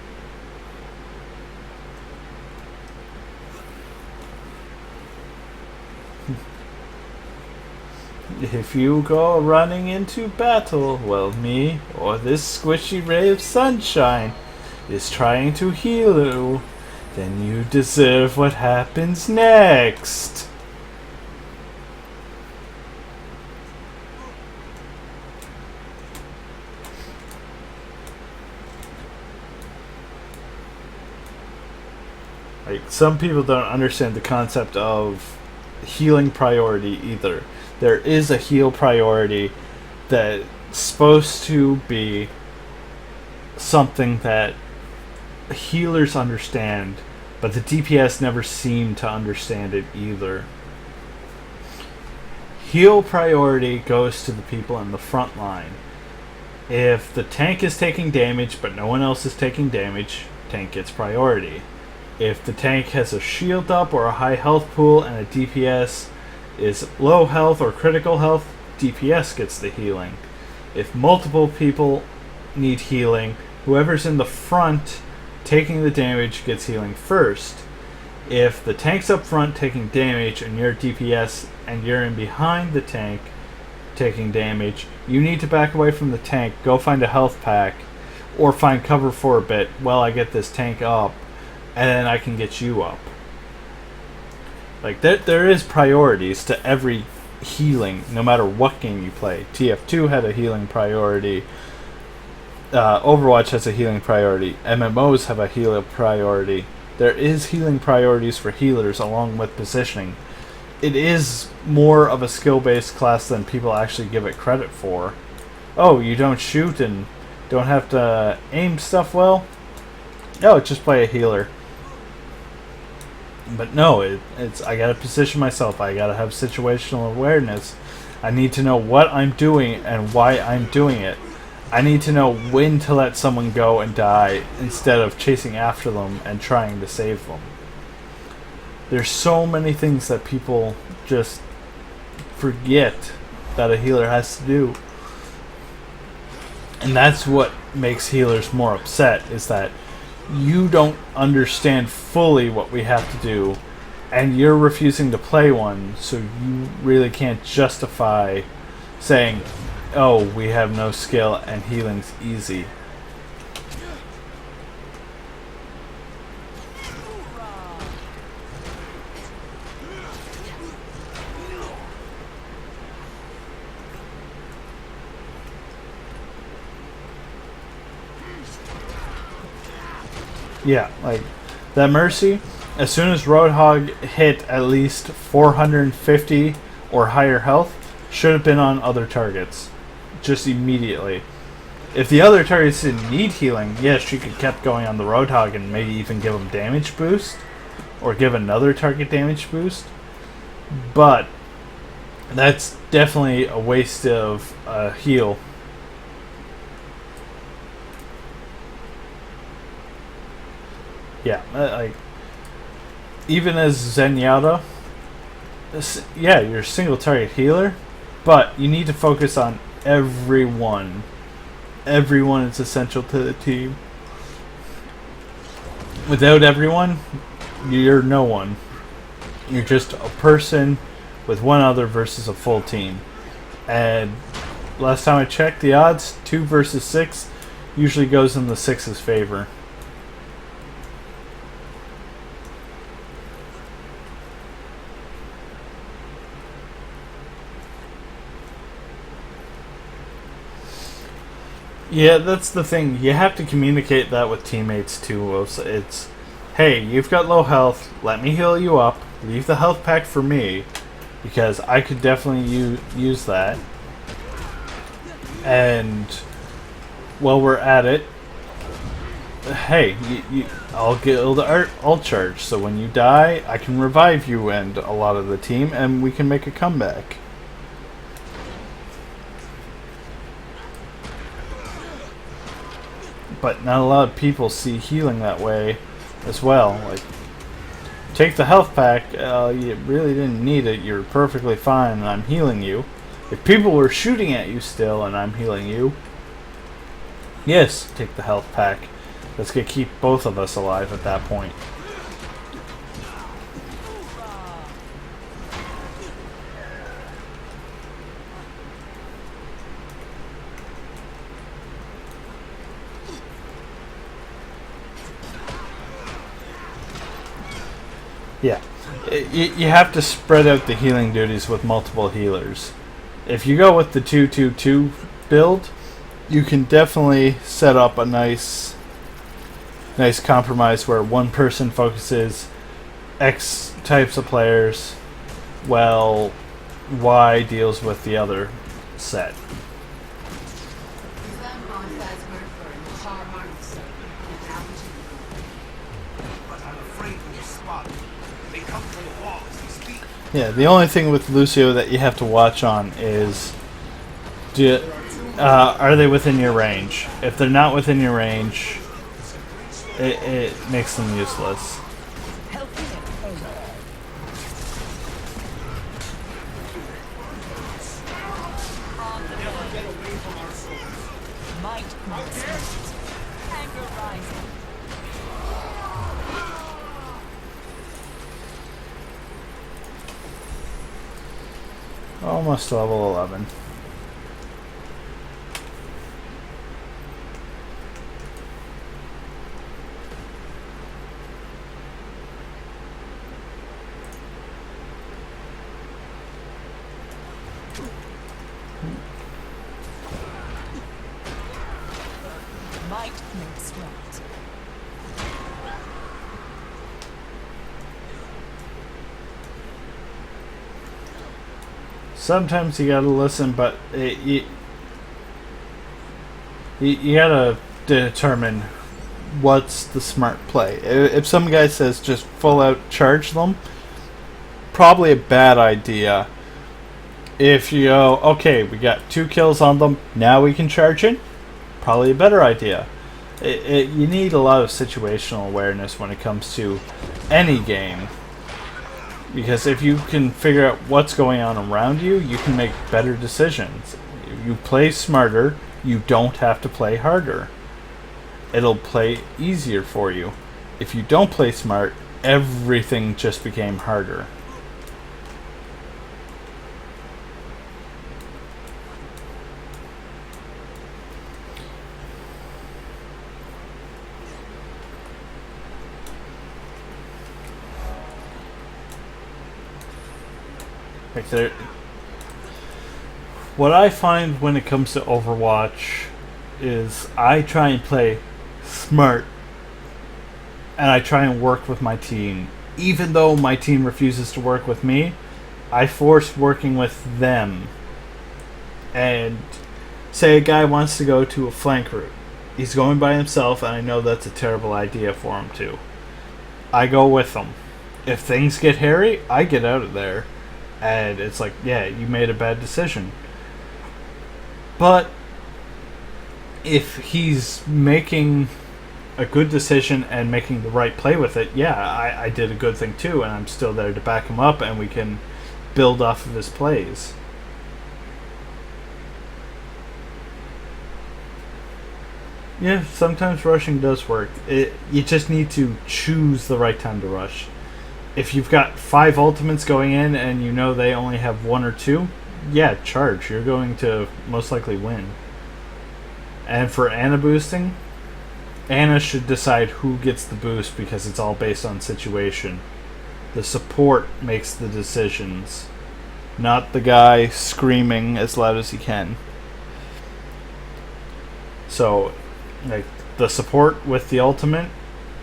If you go running into battle, well, me or this squishy ray of sunshine is trying to heal you, then you deserve what happens next. Like, some people don't understand the concept of healing priority either. There is a heal priority that's supposed to be something that healers understand, but the DPS never seem to understand it either. Heal priority goes to the people in the front line. If the tank is taking damage but no one else is taking damage, tank gets priority. If the tank has a shield up or a high health pool and a DPS is low health or critical health, DPS gets the healing. If multiple people need healing, whoever's in the front taking the damage gets healing first. If the tank's up front taking damage and you're DPS and you're in behind the tank taking damage, you need to back away from the tank, go find a health pack, or find cover for a bit while I get this tank up, and then I can get you up. Like, there is priorities to every healing, no matter what game you play. TF2 had a healing priority. Overwatch has a healing priority. MMOs have a healing priority. There is healing priorities for healers along with positioning. It is more of a skill-based class than people actually give it credit for. Oh, you don't shoot and don't have to aim stuff well? No, just play a healer. But no, it's I gotta position myself. I gotta have situational awareness. I need to know what I'm doing and why I'm doing it. I need to know when to let someone go and die instead of chasing after them and trying to save them. There's so many things that people just forget that a healer has to do. And that's what makes healers more upset, is that you don't understand fully what we have to do, and you're refusing to play one, so you really can't justify saying, oh, we have no skill and healing's easy. Yeah, like, that Mercy, as soon as Roadhog hit at least 450 or higher health, should have been on other targets. Just immediately. If the other targets didn't need healing, yes, she could kept going on the Roadhog and maybe even give them damage boost, or give another target damage boost. But that's definitely a waste of a heal. Yeah, like, even as Zenyatta, yeah, you're a single target healer, but you need to focus on everyone. Everyone is essential to the team. Without everyone, you're no one. You're just a person with one other versus a full team. And last time I checked, the odds, 2 versus 6, usually goes in the 6's favor. Yeah, that's the thing. You have to communicate that with teammates too. It's, hey, you've got low health. Let me heal you up. Leave the health pack for me, because I could definitely use that. And while we're at it, hey, I'll guild ult charge. So when you die, I can revive you and a lot of the team, and we can make a comeback. but not a lot of people see healing that way as well. Like, take the health pack, you really didn't need it, you're perfectly fine and I'm healing you. If people were shooting at you still and I'm healing you, yes, take the health pack. That's going to keep both of us alive at that point. Yeah, you have to spread out the healing duties with multiple healers. If you go with the 2-2-2 build, you can definitely set up a nice compromise where one person focuses X types of players, while Y deals with the other set. Yeah, the only thing with Lucio that you have to watch on is, are they within your range? If they're not within your range, it makes them useless. Almost level 11. Might makes right. Sometimes you gotta listen, but you gotta determine what's the smart play. If some guy says just full out charge them, probably a bad idea. If you go, okay, we got 2 kills on them, now we can charge in, probably a better idea. You need a lot of situational awareness when it comes to any game. Because if you can figure out what's going on around you, you can make better decisions. If you play smarter, you don't have to play harder. It'll play easier for you. If you don't play smart, everything just became harder. Like what I find when it comes to Overwatch is I try and play smart, and I try and work with my team. Even though my team refuses to work with me, I force working with them. And say a guy wants to go to a flank route. He's going by himself, and I know that's a terrible idea for him to. I go with him. If things get hairy, I get out of there. And it's like, yeah, you made a bad decision. But if he's making a good decision and making the right play with it, yeah, I did a good thing too, and I'm still there to back him up, and we can build off of his plays. Yeah, sometimes rushing does work. You just need to choose the right time to rush. If you've got 5 ultimates going in and you know they only have 1 or 2, yeah, charge. You're going to most likely win. And for Ana boosting, Ana should decide who gets the boost because it's all based on situation. The support makes the decisions, not the guy screaming as loud as he can. So, like, the support with the ultimate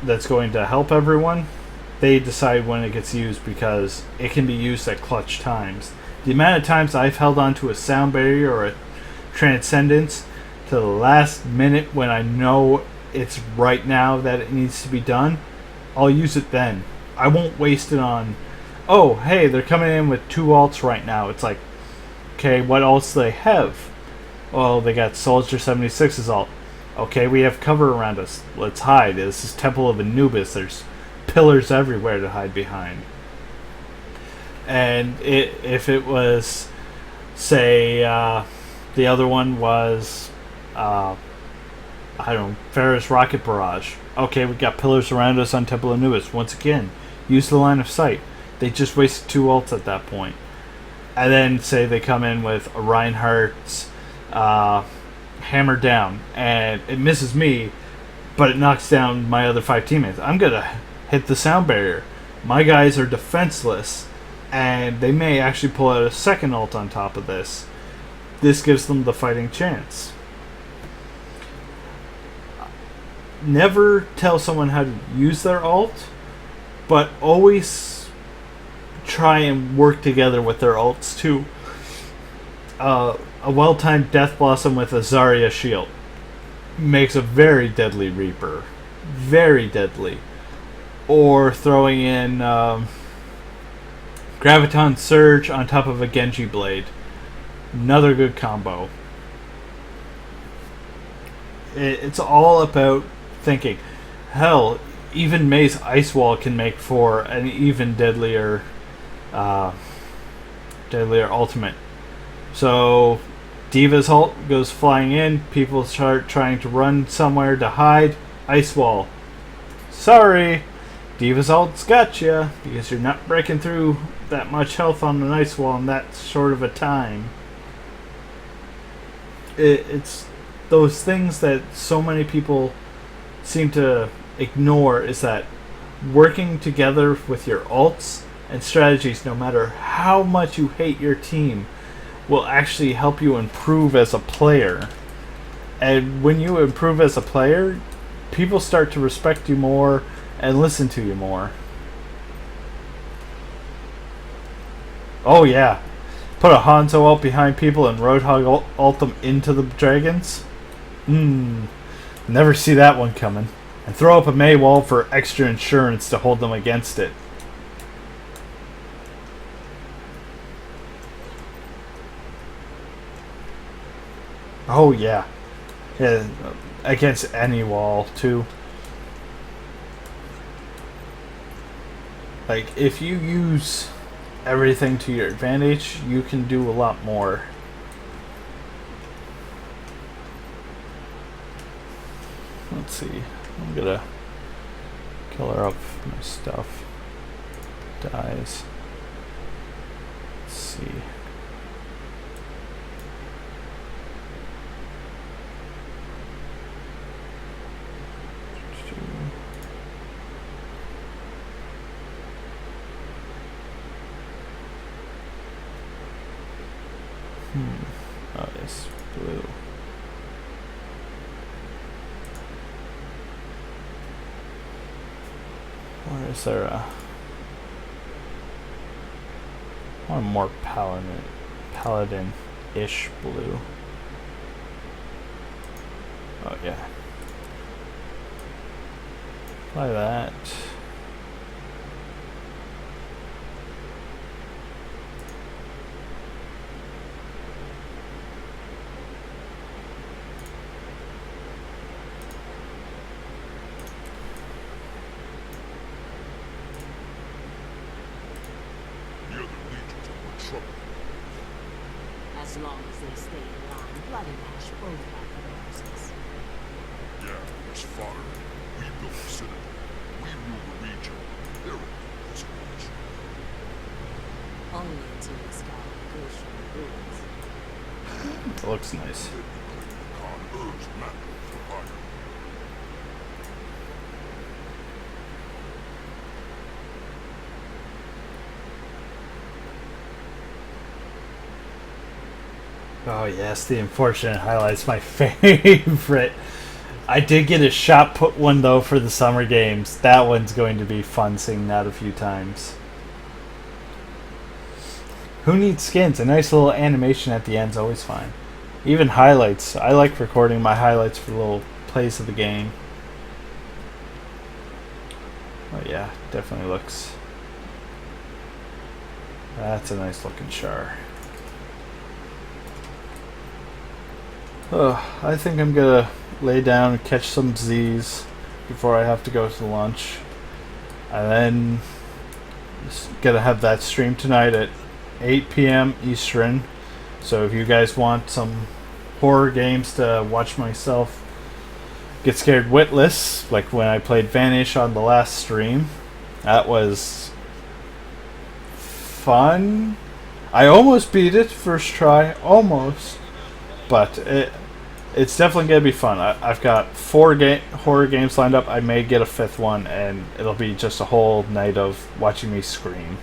that's going to help everyone, they decide when it gets used because it can be used at clutch times. The amount of times I've held onto a sound barrier or a transcendence to the last minute when I know it's right now that it needs to be done, I'll use it then. I won't waste it on, oh, hey, they're coming in with 2 ults right now. It's like, okay, what ults do they have? Well, they got Soldier 76's ult. Okay, we have cover around us. Let's hide. This is Temple of Anubis. There's pillars everywhere to hide behind. And if it was, say, the other one was, I don't know, Ferris Rocket Barrage. Okay, we got pillars around us on Temple of Anubis. Once again, use the line of sight. They just wasted 2 ults at that point. And then, say they come in with a Reinhardt's hammer down, and it misses me, but it knocks down my other 5 teammates. I'm going to hit the sound barrier. My guys are defenseless, and they may actually pull out a second ult on top of this. This gives them the fighting chance. Never tell someone how to use their ult, but always try and work together with their ults too. A well-timed Death Blossom with a Zarya shield makes a very deadly Reaper. Very deadly. Or throwing in Graviton Surge on top of a Genji Blade. Another good combo. It's all about thinking. Hell, even May's Ice Wall can make for an even deadlier ultimate. So Diva's ult goes flying in, people start trying to run somewhere to hide. Ice Wall. Sorry, Diva's ult's got you, because you're not breaking through that much health on an Ice Wall in that short of a time. It's those things that so many people seem to ignore, is that working together with your ults and strategies, no matter how much you hate your team, will actually help you improve as a player. And when you improve as a player, people start to respect you more and listen to you more. Oh yeah. Put a Hanzo ult behind people and Roadhog ult them into the dragons. Never see that one coming. And throw up a Mei wall for extra insurance to hold them against it. Oh yeah. Yeah, against any wall too. Like, if you use everything to your advantage, you can do a lot more. Let's see. I'm gonna kill her up my stuff. Dies. Let's see. Oh, it's blue. Or is there a one more paladin-ish blue? Oh yeah. Apply that. As long as they stay in line, Blood and Ash both have the roses. Yeah, there's fodder. We built the citadel. We rule the region. They're all this much. Only until the sky goes from the ruins. It looks nice. Khan urged Mantle for hire. Oh yes, the unfortunate highlights, my favorite. I did get a shot put one though for the summer games. That one's going to be fun seeing that a few times. Who needs skins? A nice little animation at the end's always fine. Even highlights. I like recording my highlights for little plays of the game. Oh yeah, definitely looks. That's a nice looking char. I think I'm gonna lay down and catch some Z's before I have to go to lunch. And then gonna have that stream tonight at 8 p.m. Eastern. So if you guys want some horror games to watch myself get scared witless, like when I played Vanish on the last stream, that was fun. I almost beat it first try, almost, but it's definitely gonna be fun. I've got 4 horror games lined up. I may get a 5th one, and it'll be just a whole night of watching me scream.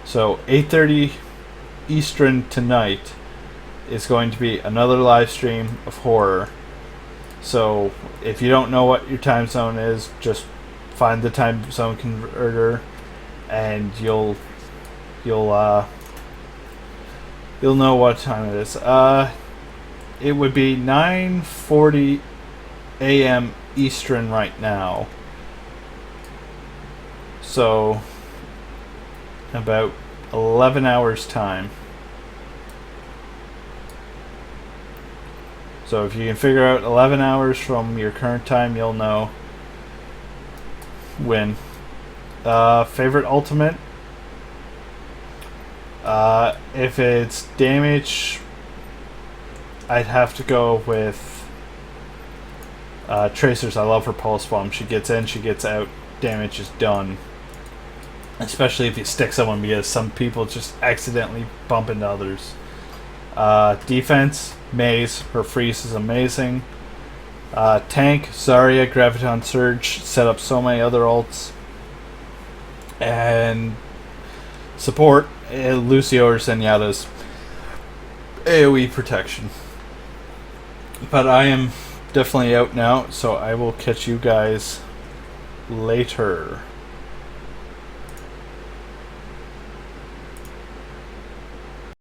So 8:30 Eastern tonight is going to be another live stream of horror. So if you don't know what your time zone is, just find the time zone converter, and you'll know what time it is. It would be 9:40 a.m. Eastern right now. So about 11 hours time. So if you can figure out 11 hours from your current time, you'll know when. Favorite ultimate? If it's damage, I'd have to go with Tracers. I love her pulse bomb. She gets in, she gets out, damage is done. Especially if you stick someone, because some people just accidentally bump into others. Defense, Maze. Her freeze is amazing. Tank, Zarya, Graviton Surge. Set up so many other ults. And support, Lucio or Zenyatta's AoE protection. But I am definitely out now, so I will catch you guys later.